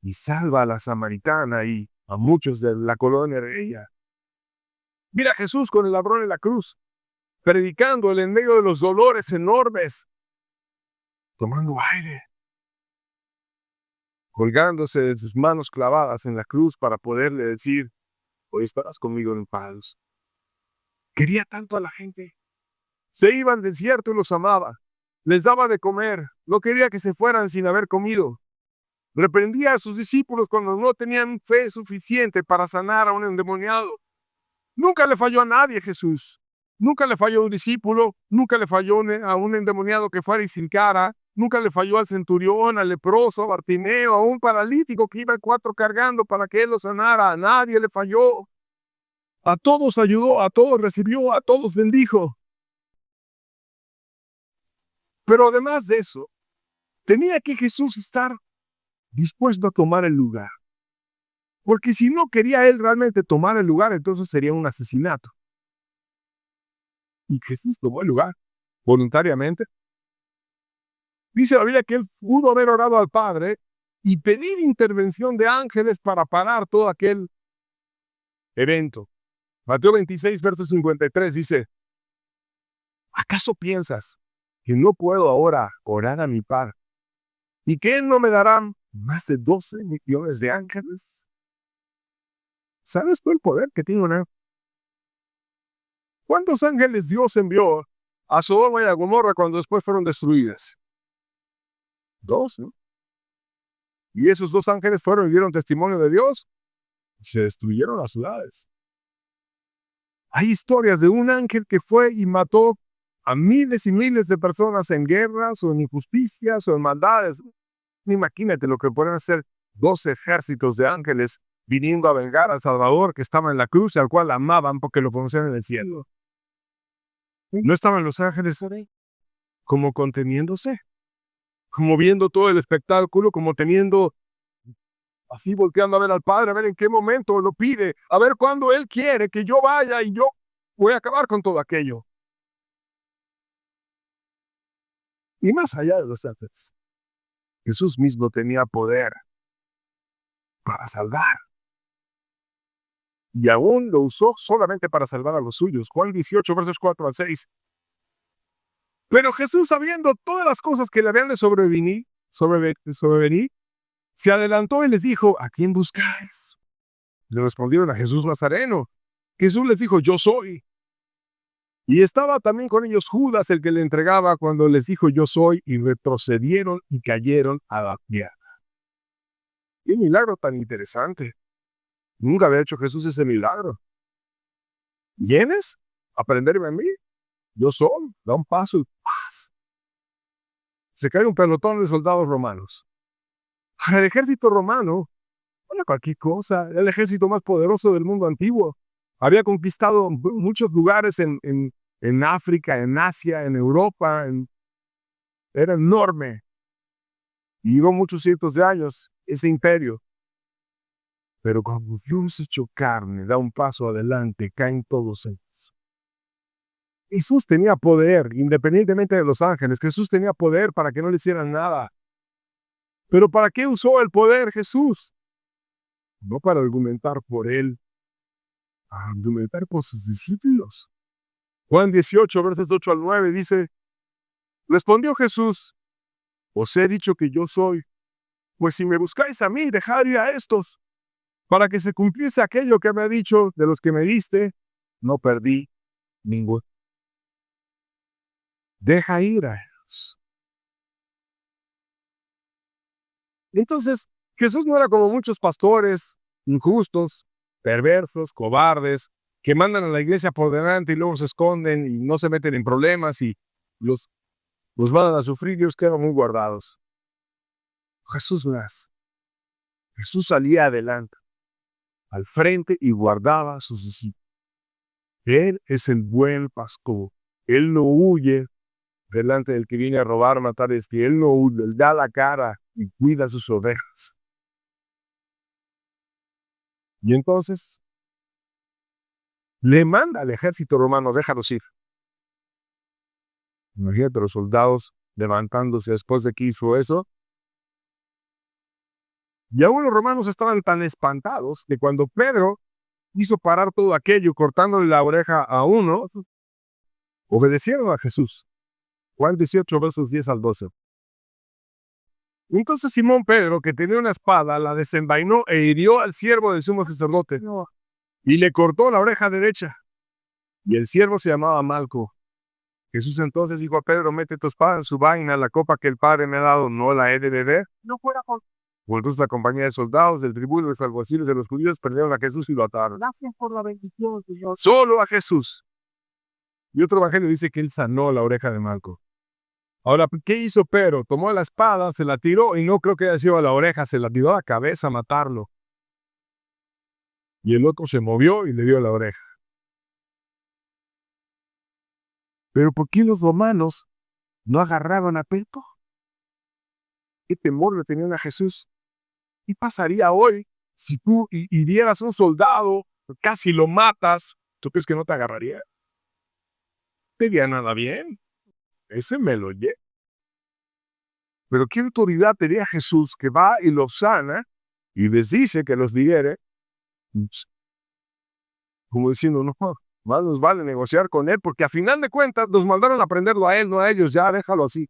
y salva a la samaritana y a muchos de la colonia de ella. Mira a Jesús con el ladrón en la cruz, predicándole en medio de los dolores enormes, tomando aire, colgándose de sus manos clavadas en la cruz para poderle decir, hoy estarás conmigo en paz. Quería tanto a la gente. Se iba al desierto y los amaba. Les daba de comer. No quería que se fueran sin haber comido. Reprendía a sus discípulos cuando no tenían fe suficiente para sanar a un endemoniado. Nunca le falló a nadie Jesús. Nunca le falló a un discípulo. Nunca le falló a un endemoniado que fuera y sin cara. Nunca le falló al centurión, al leproso, a Bartimeo, a un paralítico que iba 4 cargando para que él lo sanara. A nadie le falló. A todos ayudó, a todos recibió, a todos bendijo. Pero además de eso, tenía que Jesús estar dispuesto a tomar el lugar. Porque si no quería él realmente tomar el lugar, entonces sería un asesinato. Y Jesús tomó el lugar voluntariamente. Dice la Biblia que él pudo haber orado al Padre y pedir intervención de ángeles para parar todo aquel evento. Mateo 26, verso 53 dice, ¿acaso piensas que no puedo ahora orar a mi Padre y que Él no me dará más de 12 millones de ángeles? ¿Sabes tú el poder que tiene un ángel? ¿Cuántos ángeles Dios envió a Sodoma y a Gomorra cuando después fueron destruidas? 2, ¿no? Y esos 2 ángeles fueron y dieron testimonio de Dios y se destruyeron las ciudades. Hay historias de un ángel que fue y mató a miles y miles de personas en guerras o en injusticias o en maldades. Imagínate lo que pueden hacer 2 ejércitos de ángeles viniendo a vengar al Salvador que estaba en la cruz y al cual amaban porque lo conocían en el cielo. ¿No estaban los ángeles como conteniéndose? Como viendo todo el espectáculo, como teniendo, así volteando a ver al Padre, a ver en qué momento lo pide, a ver cuándo Él quiere que yo vaya y yo voy a acabar con todo aquello. Y más allá de los ángeles, Jesús mismo tenía poder para salvar. Y aún lo usó solamente para salvar a los suyos. Juan 18, versos 4 al 6. Pero Jesús, sabiendo todas las cosas que le habían de sobrevenir, se adelantó y les dijo, ¿a quién buscáis? Le respondieron a Jesús Nazareno. Jesús les dijo, yo soy. Y estaba también con ellos Judas, el que le entregaba, cuando les dijo, yo soy, y retrocedieron y cayeron a la tierra. ¡Qué milagro tan interesante! Nunca había hecho Jesús ese milagro. ¿Vienes a aprenderme a mí? Yo soy, da un paso y ¡paz! Se cae un pelotón de soldados romanos. Para el ejército romano, bueno, cualquier cosa, era el ejército más poderoso del mundo antiguo. Había conquistado muchos lugares en África, en Asia, en Europa. Era enorme. Y llevó muchos cientos de años ese imperio. Pero cuando Dios hecho carne, da un paso adelante, caen todos ellos. Jesús tenía poder, independientemente de los ángeles. Jesús tenía poder para que no le hicieran nada. Pero ¿para qué usó el poder Jesús? No para argumentar por él, para argumentar por sus discípulos. Juan 18, versos 8 al 9 dice, respondió Jesús, os he dicho que yo soy, pues si me buscáis a mí, dejad ir a estos, para que se cumpliese aquello que me ha dicho, de los que me diste, no perdí ninguno. Deja ir a ellos. Entonces, Jesús no era como muchos pastores injustos, perversos, cobardes, que mandan a la iglesia por delante y luego se esconden y no se meten en problemas y los mandan a sufrir y ellos quedan muy guardados. Jesús no es. Jesús salía adelante, al frente y guardaba a sus discípulos. Él es el buen pastor. Él no huye delante del que viene a robar, matar, Él no huye, él da la cara y cuida sus ovejas. Y entonces le manda al ejército romano, déjalos ir. Imagínate los soldados levantándose después de que hizo eso. Y aún los romanos estaban tan espantados que cuando Pedro hizo parar todo aquello, cortándole la oreja a uno, obedecieron a Jesús. Juan 18, versos 10 al 12. Entonces Simón Pedro, que tenía una espada, la desenvainó e hirió al siervo del sumo sacerdote y le cortó la oreja derecha. Y el siervo se llamaba Malco. Jesús entonces dijo a Pedro, mete tu espada en su vaina, la copa que el Padre me ha dado, ¿no la he de beber? No fuera por... Entonces la compañía de soldados, del tribuno, de los alguaciles de los judíos perdieron a Jesús y lo ataron. Gracias por la bendición, Señor. Solo a Jesús. Y otro evangelio dice que él sanó la oreja de Malco. Ahora, ¿qué hizo Pedro? Tomó la espada, se la tiró y no creo que haya sido a la oreja, se la tiró a la cabeza a matarlo. Y el otro se movió y le dio la oreja. Pero ¿por qué los romanos no agarraban a Pedro? ¿Qué temor le tenían a Jesús? ¿Qué pasaría hoy si tú hirieras a un soldado, casi lo matas? ¿Tú crees que no te agarraría? No te haría nada bien. Ese me lo llevo. Pero ¿qué autoridad tenía Jesús que va y los sana y les dice que los libere? Como diciendo, no, más nos vale negociar con él, porque a final de cuentas nos mandaron a prenderlo a él, no a ellos, ya déjalo así.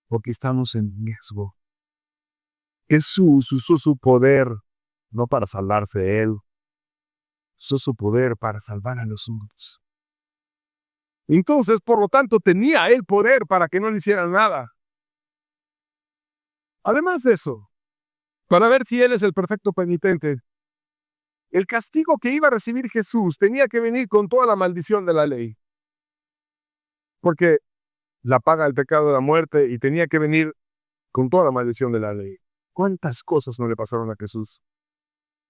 Porque estamos en riesgo. Jesús usó su poder no para salvarse de él, usó su poder para salvar a los suyos. Entonces, por lo tanto, tenía el poder para que no le hicieran nada. Además de eso, para ver si él es el perfecto penitente, el castigo que iba a recibir Jesús tenía que venir con toda la maldición de la ley. Porque la paga del pecado de la muerte y tenía que venir con toda la maldición de la ley. ¿Cuántas cosas no le pasaron a Jesús?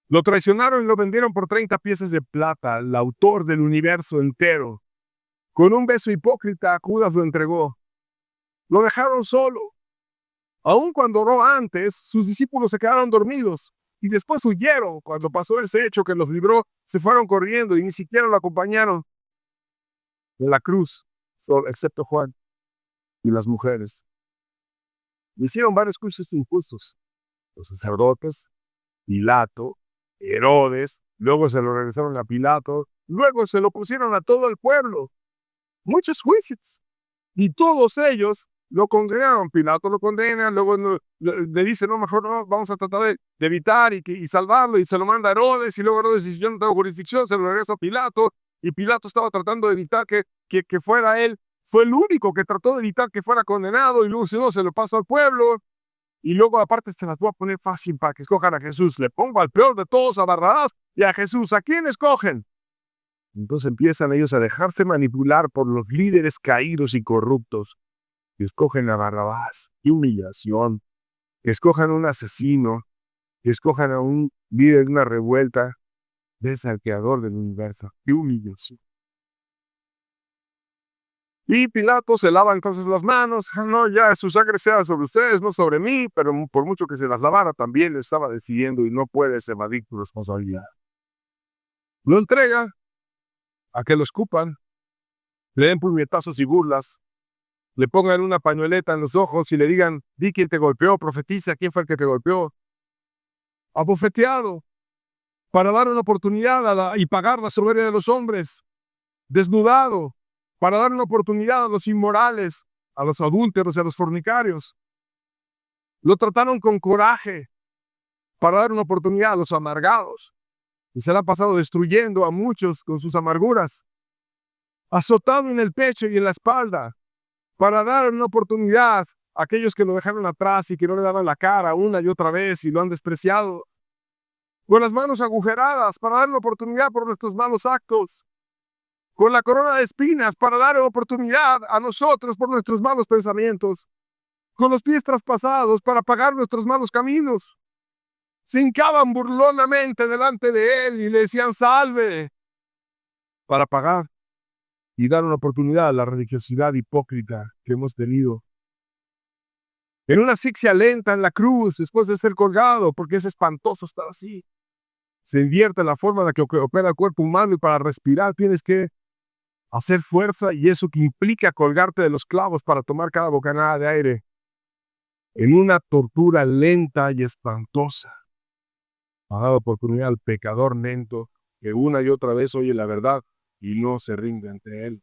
Lo traicionaron y lo vendieron por 30 piezas de plata, el autor del universo entero. Con un beso hipócrita, Judas lo entregó. Lo dejaron solo. Aun cuando oró antes, sus discípulos se quedaron dormidos y después huyeron. Cuando pasó ese hecho que los libró, se fueron corriendo y ni siquiera lo acompañaron de la cruz, excepto Juan y las mujeres. Hicieron varios juicios injustos. Los sacerdotes, Pilato, Herodes, luego se lo regresaron a Pilato, luego se lo pusieron a todo el pueblo. Muchos juicios. Y todos ellos lo condenaron. Pilato lo condena, luego le dice, no, mejor no, vamos a tratar de evitar y salvarlo, y se lo manda a Herodes, y luego Herodes dice, yo no tengo jurisdicción, se lo regresa a Pilato, y Pilato estaba tratando de evitar que fuera él. Fue el único que trató de evitar que fuera condenado, y luego si no, se lo pasó al pueblo. Y luego aparte se las voy a poner fácil para que escojan a Jesús. Le pongo al peor de todos, a Barrabás, y a Jesús. ¿A quién escogen? Entonces empiezan ellos a dejarse manipular por los líderes caídos y corruptos. Y escogen a Barrabás. ¡Qué humillación! Que escojan a un asesino. Que escojan a un líder de una revuelta. Ves al creador del universo. ¡Qué humillación! Y Pilato se lava entonces las manos. No, ya su sangre sea sobre ustedes, no sobre mí, pero por mucho que se las lavara, también le estaba decidiendo y no puedes evadir tu responsabilidad. Lo entrega a que lo escupan, le den puñetazos y burlas, le pongan una pañoleta en los ojos y le digan, di quién te golpeó, profetiza quién fue el que te golpeó. Abofeteado, para dar una oportunidad y pagar la soberbia de los hombres. Desnudado, para dar una oportunidad a los inmorales, a los adúlteros y a los fornicarios. Lo trataron con coraje, para dar una oportunidad a los amargados. Y se le ha pasado destruyendo a muchos con sus amarguras. Azotado en el pecho y en la espalda, para dar una oportunidad a aquellos que lo dejaron atrás y que no le daban la cara una y otra vez y lo han despreciado. Con las manos agujeradas, para dar una oportunidad por nuestros malos actos. Con la corona de espinas, para dar oportunidad a nosotros por nuestros malos pensamientos. Con los pies traspasados, para pagar nuestros malos caminos. Se hincaban burlonamente delante de él y le decían, salve, para pagar y dar una oportunidad a la religiosidad hipócrita que hemos tenido. En una asfixia lenta en la cruz, después de ser colgado, porque es espantoso estar así. Se invierte la forma en la que opera el cuerpo humano y para respirar tienes que hacer fuerza y eso que implica colgarte de los clavos para tomar cada bocanada de aire. En una tortura lenta y espantosa. Ha dado oportunidad al pecador lento que una y otra vez oye la verdad y no se rinde ante él.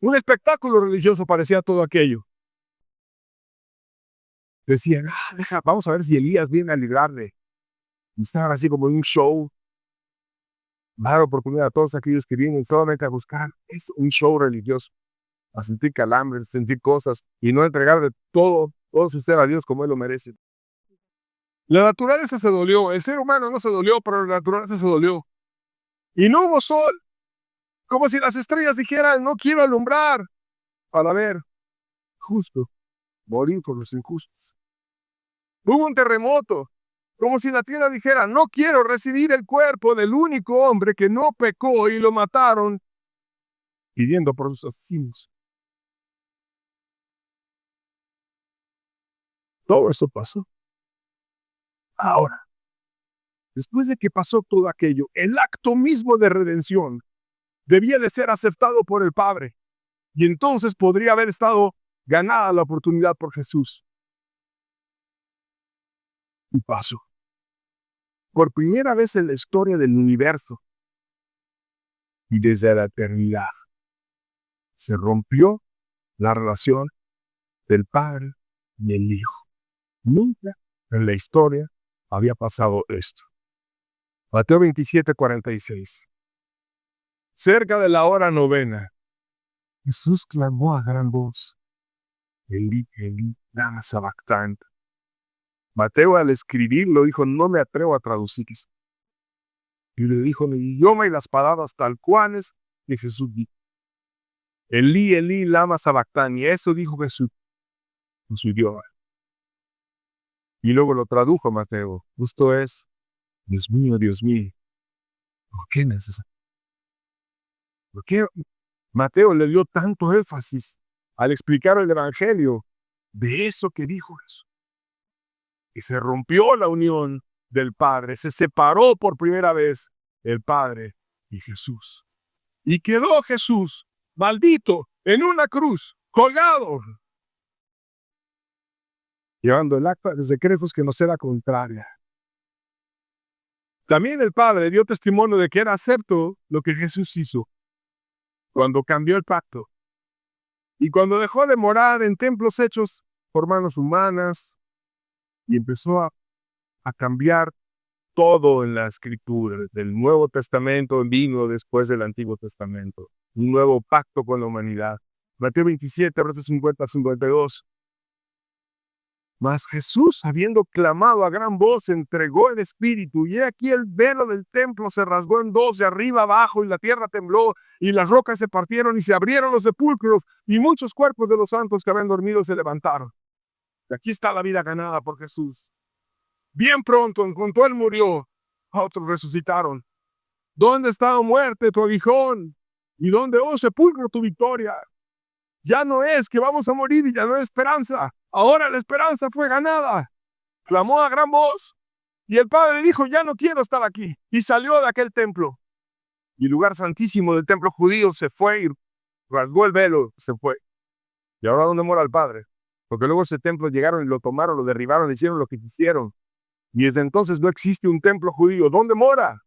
Un espectáculo religioso parecía todo aquello. Decían, vamos a ver si Elías viene a librarle. Estaban así como en un show. Dar oportunidad a todos aquellos que vienen solamente a buscar. Es un show religioso. A sentir calambres, a sentir cosas y no entregar de todo su ser a Dios como Él lo merece. La naturaleza se dolió. El ser humano no se dolió, pero la naturaleza se dolió. Y no hubo sol. Como si las estrellas dijeran, no quiero alumbrar para ver justo morir por los injustos. Hubo un terremoto, como si la tierra dijera, no quiero recibir el cuerpo del único hombre que no pecó y lo mataron, pidiendo por sus asesinos. Todo eso pasó. Ahora, después de que pasó todo aquello, el acto mismo de redención debía de ser aceptado por el Padre. Y entonces podría haber estado ganada la oportunidad por Jesús. Y pasó. Por primera vez en la historia del universo y desde la eternidad, se rompió la relación del Padre y el Hijo. Nunca en la historia había pasado esto. Mateo 27:46. Cerca de la hora novena, Jesús clamó a gran voz: Elí, Elí, lama sabactani. Mateo, al escribirlo, dijo: no me atrevo a traducir eso. Y le dijo en el idioma y las palabras tal cuales que Jesús dijo. Elí, Elí, lama sabactani. Eso dijo Jesús en su idioma. Y luego lo tradujo Mateo. Esto es: Dios mío, ¿por qué necesito? ¿Por qué Mateo le dio tanto énfasis al explicar el Evangelio de eso que dijo Jesús? Y se rompió la unión del Padre, se separó por primera vez el Padre y Jesús. Y quedó Jesús maldito en una cruz, colgado, llevando el acta de decretos que nos era contraria. También el Padre dio testimonio de que era cierto lo que Jesús hizo cuando cambió el pacto y cuando dejó de morar en templos hechos por manos humanas y empezó a cambiar todo en la Escritura. Del Nuevo Testamento vino después del Antiguo Testamento, un nuevo pacto con la humanidad. Mateo 27, versos 50 a 52. Mas Jesús, habiendo clamado a gran voz, entregó el Espíritu, y he aquí el velo del templo se rasgó en dos, de arriba abajo, y la tierra tembló, y las rocas se partieron, y se abrieron los sepulcros, y muchos cuerpos de los santos que habían dormido se levantaron. Y aquí está la vida ganada por Jesús. Bien pronto, en cuanto Él murió, otros resucitaron. ¿Dónde está, oh muerte, tu aguijón? ¿Y dónde, oh sepulcro, tu victoria? Ya no es que vamos a morir y ya no hay esperanza. Ahora la esperanza fue ganada. Clamó a gran voz y el Padre dijo: ya no quiero estar aquí. Y salió de aquel templo. Y el lugar santísimo del templo judío se fue y rasgó el velo, se fue. ¿Y ahora dónde mora el Padre? Porque luego ese templo llegaron y lo tomaron, lo derribaron, hicieron lo que quisieron. Y desde entonces no existe un templo judío. ¿Dónde mora?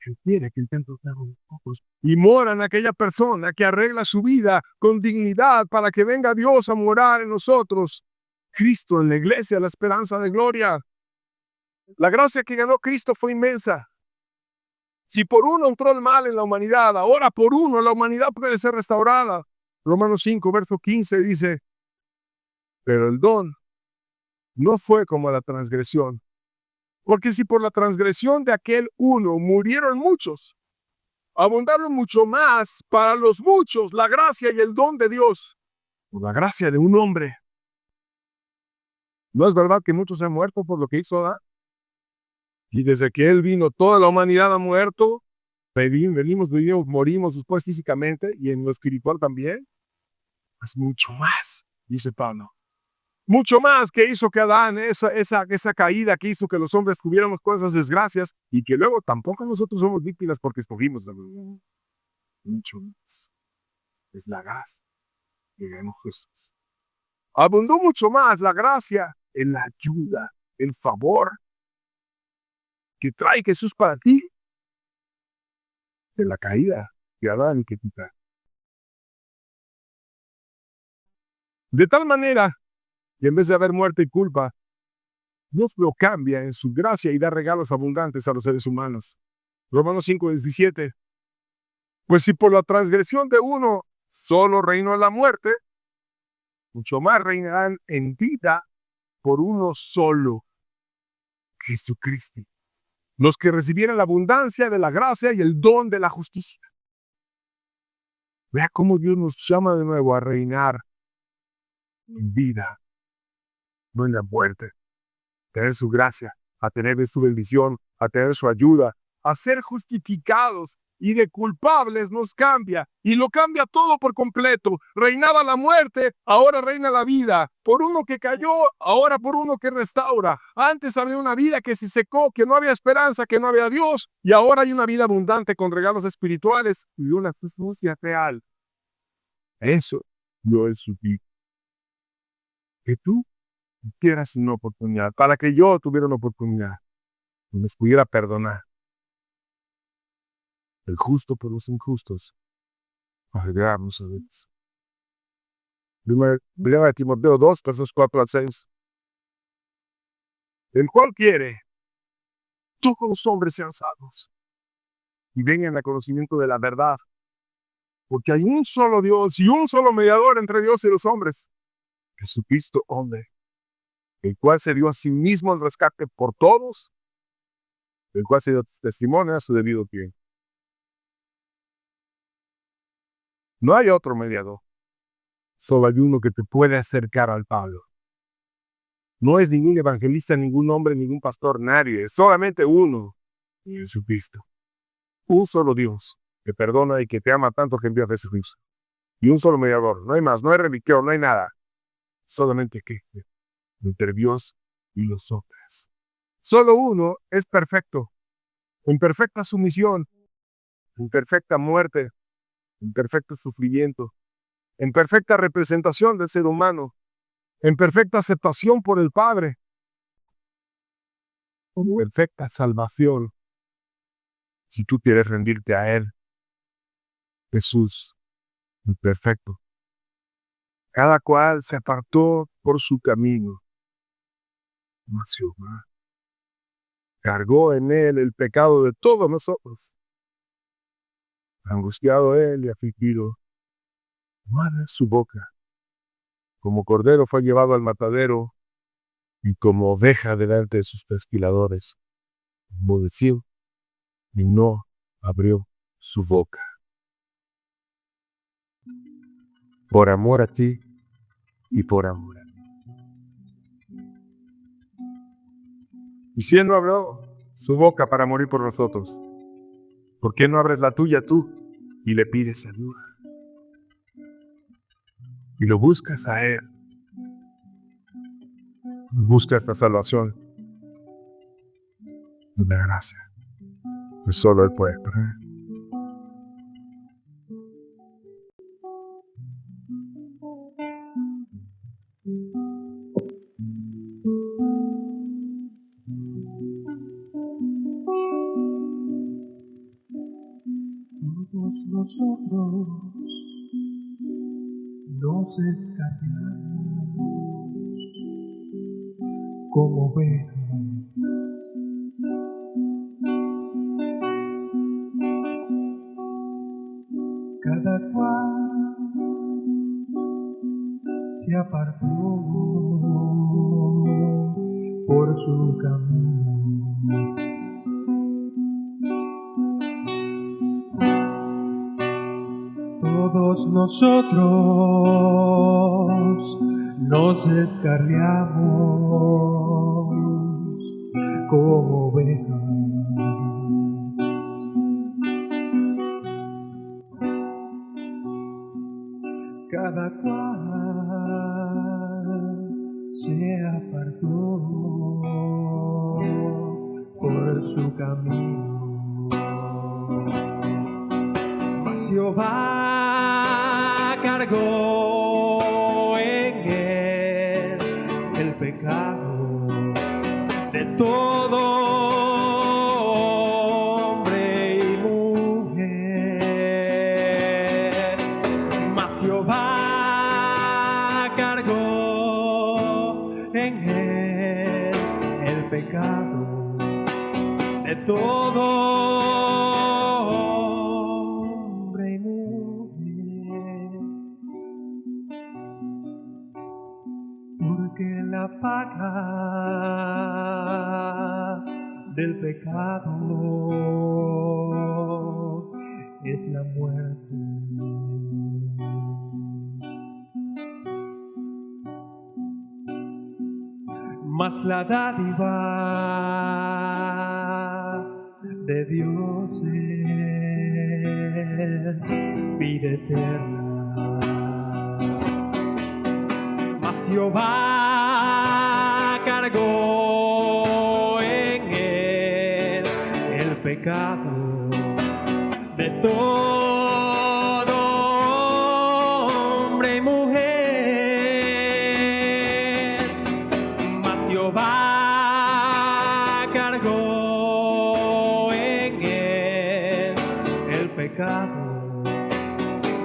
Él quiere que el templo sea un poco. Y mora en aquella persona que arregla su vida con dignidad para que venga Dios a morar en nosotros. Cristo en la iglesia, la esperanza de gloria. La gracia que ganó Cristo fue inmensa. Si por uno entró el mal en la humanidad, ahora por uno la humanidad puede ser restaurada. Romanos 5, verso 15 dice: pero el don no fue como la transgresión. Porque si por la transgresión de aquel uno murieron muchos, abundaron mucho más para los muchos la gracia y el don de Dios por la gracia de un hombre. ¿No es verdad que muchos han muerto por lo que hizo Adán? Y desde que Él vino, toda la humanidad ha muerto. Venimos, morimos después físicamente y en lo espiritual también. Es mucho más, dice Pablo. Mucho más que hizo que Adán, esa caída que hizo que los hombres tuviéramos con esas desgracias y que luego tampoco nosotros somos víctimas porque escogimos. Mucho más. Es la gracia que ganó Jesús. Abundó mucho más la gracia en la ayuda, el favor que trae Jesús para ti de la caída de Adán que tú traes. De tal manera que en vez de haber muerte y culpa, Dios lo cambia en su gracia y da regalos abundantes a los seres humanos. Romanos 5:17. Pues si por la transgresión de uno solo reinó la muerte, mucho más reinarán en vida por uno solo, Jesucristo, los que recibieran la abundancia de la gracia y el don de la justicia. Vea cómo Dios nos llama de nuevo a reinar en vida, no en la muerte, a tener su gracia, a tener su bendición, a tener su ayuda, a ser justificados, y de culpables nos cambia, y lo cambia todo por completo. Reinaba la muerte, ahora reina la vida. Por uno que cayó, ahora por uno que restaura. Antes había una vida que se secó, que no había esperanza, que no había Dios, y ahora hay una vida abundante con regalos espirituales y una justicia real. Eso yo he suplido que tú dieras una oportunidad, para que yo tuviera una oportunidad, y les pudiera perdonar. El justo por los injustos, ayudarnos a veces. Primera de Timoteo 2, versos 4 al 6. El cual quiere todos los hombres sean salvos y vengan al conocimiento de la verdad. Porque hay un solo Dios y un solo mediador entre Dios y los hombres, Jesucristo hombre, el cual se dio a sí mismo el rescate por todos, el cual se dio testimonio a su debido tiempo. No hay otro mediador, solo hay uno que te puede acercar al Padre. No es ningún evangelista, ningún hombre, ningún pastor, nadie, es solamente uno, Jesucristo. Un solo Dios que perdona y que te ama tanto que envía a Jesucristo. Y un solo mediador, no hay más, no hay religión, no hay nada. Solamente que entre Dios y los hombres. Solo uno es perfecto, en perfecta sumisión, en perfecta muerte, en perfecto sufrimiento, en perfecta representación del ser humano, en perfecta aceptación por el Padre, en perfecta salvación. Si tú quieres rendirte a Él, Jesús, el perfecto. Cada cual se apartó por su camino. Mas Jehová cargó en Él el pecado de todos nosotros. Angustiado Él y afligido, guarda su boca. Como cordero fue llevado al matadero, y como oveja delante de sus trasquiladores, enmudeció y no abrió su boca. Por amor a ti y por amor a mí. Y si Él no abrió su boca para morir por nosotros, ¿por qué no abres la tuya tú y le pides ayuda? Y lo buscas a Él. Busca esta salvación. Una gracia que solo Él puede traer. Todos nosotros nos escatimamos como ovejas. Cada cual se apartó por su camino. Todos nosotros nos descarriamos como ovejas. Cada cual se apartó por su camino. Mas Jehová cargó en él el pecado de todo hombre y mujer. Mas Jehová cargó en él el pecado de todo hombre y mujer, porque la paga del pecado es la muerte. Mas la dádiva de Dios es vida eterna. Mas Jehová cargó en él el pecado de todo hombre y mujer.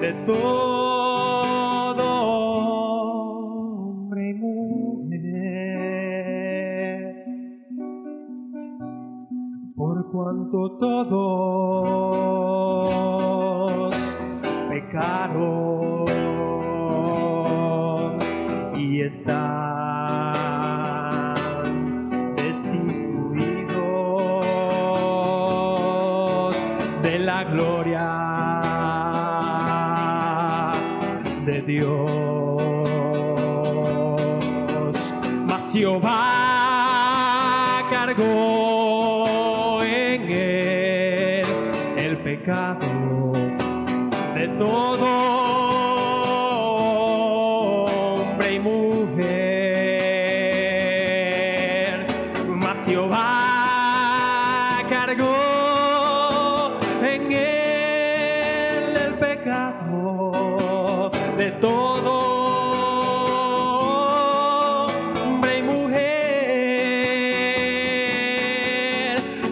de todo hombre y mujer, por cuanto todos pecaron y están destituidos de la gloria de Dios. Mas Jehová cargó en él el pecado de todo hombre y mujer. Mas Jehová cargó en él el pecado de todo hombre y mujer.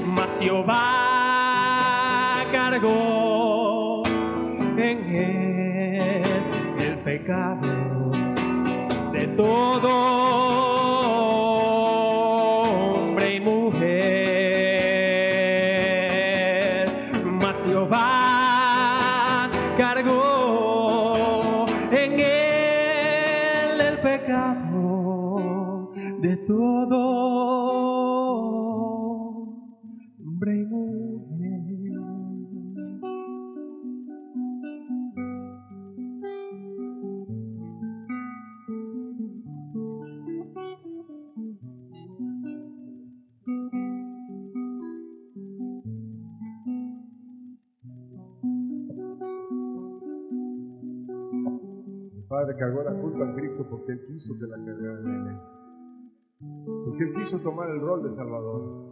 Mas Jehová cargó en él el pecado de todo hombre y mujer. Mas Jehová cargó en él el pecado de todo hombre y mujer. El Padre cargó la culpa a Cristo porque Él quiso que la cargara en Él. Porque Él quiso tomar el rol de Salvador.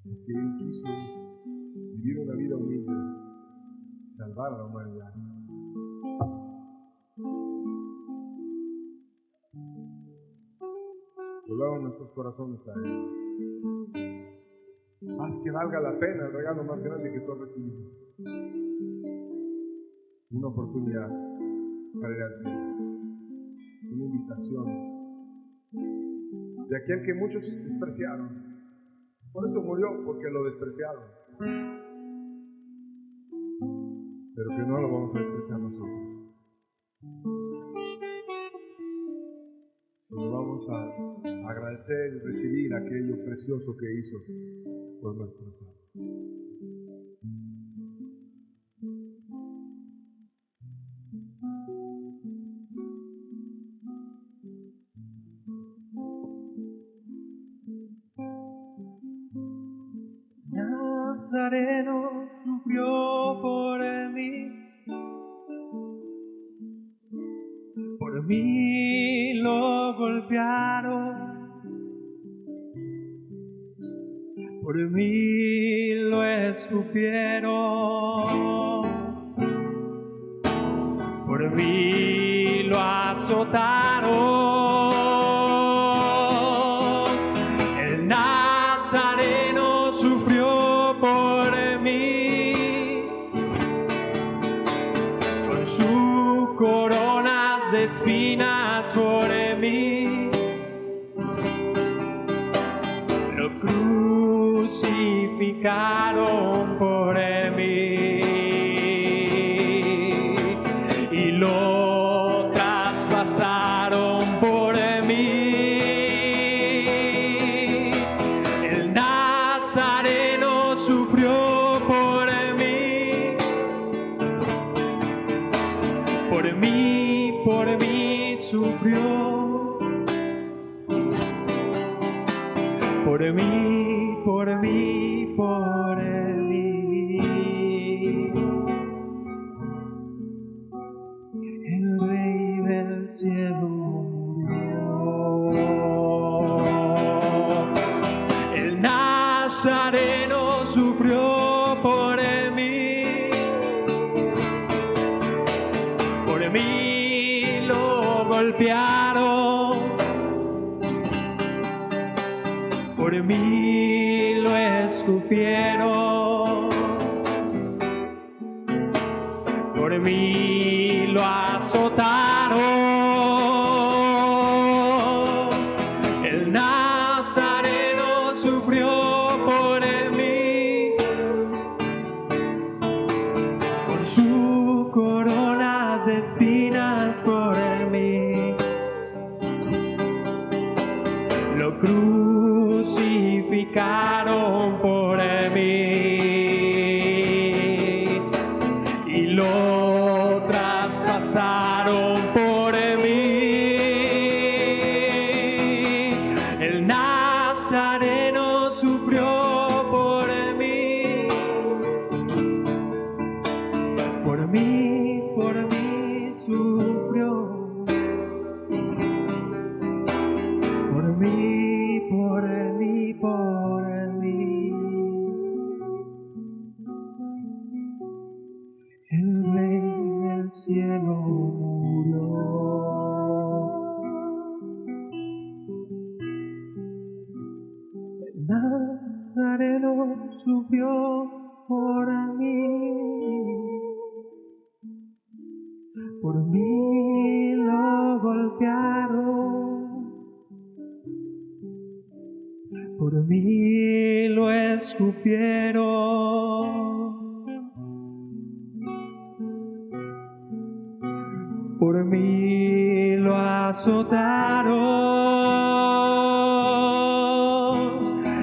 Porque Él quiso vivir una vida humilde y salvar a la humanidad. Volvamos nuestros corazones a Él. Haz que valga la pena el regalo más grande que tú has recibido. Una oportunidad para ir al cielo. Una invitación de aquel que muchos despreciaron. Por eso murió, porque lo despreciaron. Pero que no lo vamos a despreciar nosotros. Sino vamos a agradecer y recibir aquello precioso que hizo por nuestras almas. Nazareno sufrió por mí lo golpearon, por mí lo escupieron, por mí lo azotaron. El Nazareno sufrió por mí, con sus coronas de espinas por mí, lo crucificaron por mí y lo traspasaron por mí. El Nazareno sufrió por mí, por mí sufrió, por mí, por mí, por mí. El Rey del cielo murió. El Nazareno sufrió por mí, lo golpearon, por mí lo escupieron, mí lo azotaron. El Nazareno sufrió por mí, con su corona de espinas por mí. Lo crucificaron por mí y lo traspasaron por mí. El Nazareno sufrió por mí, por mí sufrió, por mí, por mí, por mí. El Rey del cielo murió. El Nazareno sufrió por mí lo golpearon, por mí lo escupieron, por mí lo azotaron.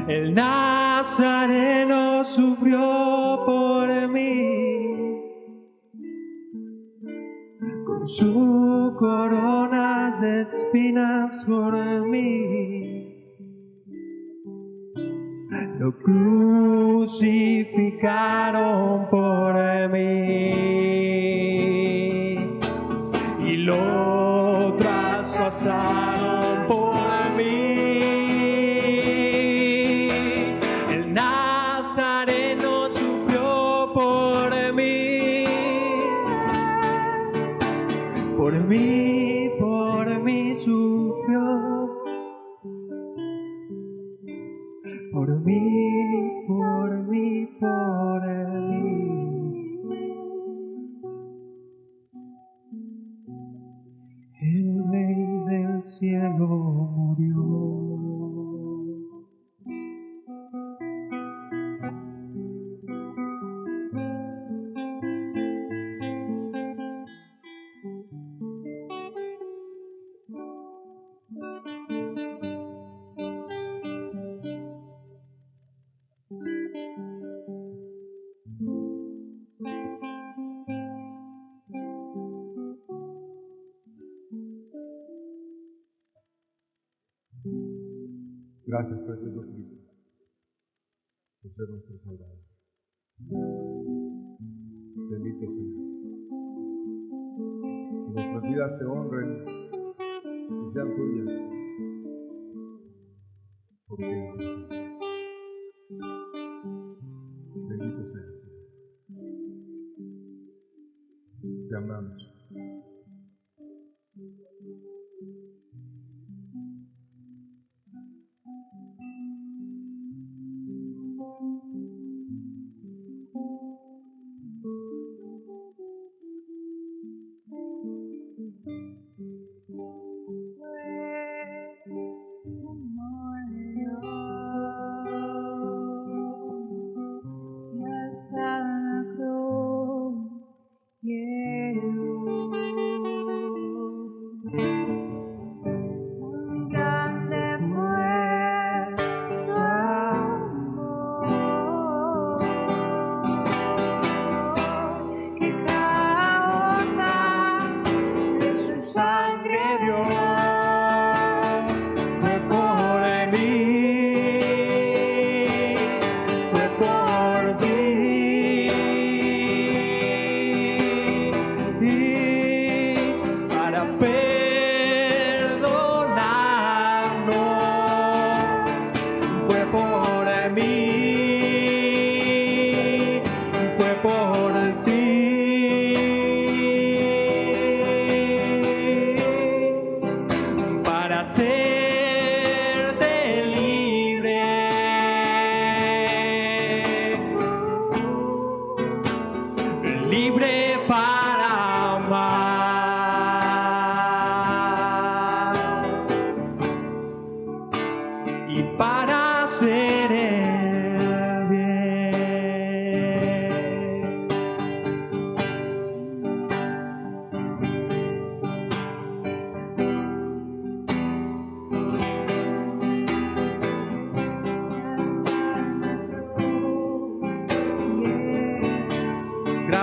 El Nazareno sufrió por mí, con su corona de espinas por mí. Lo crucificaron por mí y lo traspasaron por mí. El Nazareno sufrió por mí, por mí sufrió, por mí, por mí, por mí. El Rey del cielo murió. Gracias, precioso Cristo, por ser nuestro Salvador. Bendito seas. Que nuestras vidas te honren y sean tuyas por siempre, Señor. Bendito seas, Señor. Te amamos.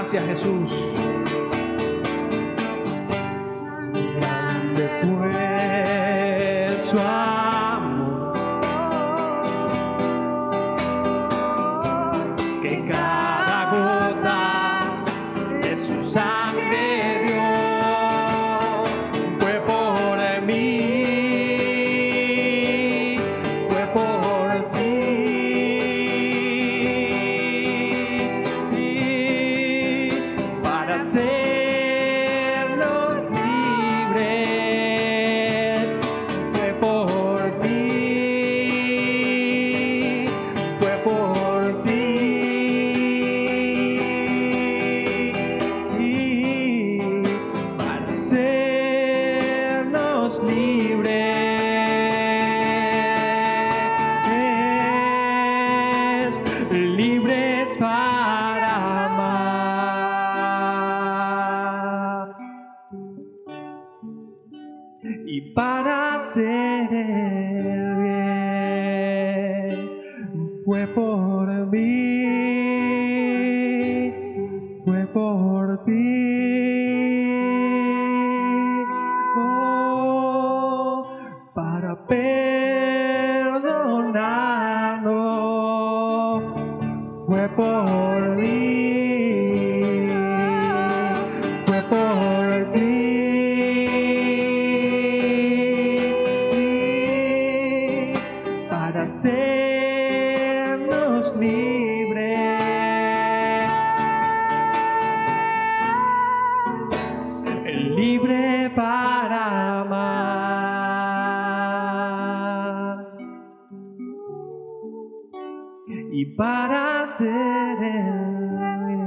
Gracias, Jesús. Grande fue su amor, que cada gota de su sangre dio. Fue por mí, fue por ti. Para hacernos libres, fue por ti, fue por ti. Para hacernos libres para amar y para hacer el bien. Fue por mí, fue por ti. Oh, para perdonarnos. Fue por mí, fue por ti, para hacernos libres, libre para amar y para hacer el bien.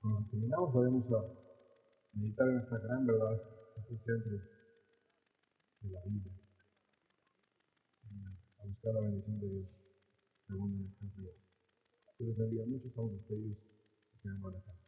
Cuando terminamos, vamos a meditar en esta gran verdad, este centro de la Biblia, a buscar la bendición de Dios según en estos días. Que los bendiga mucho, estamos despedidos. Que tengan buena tarde.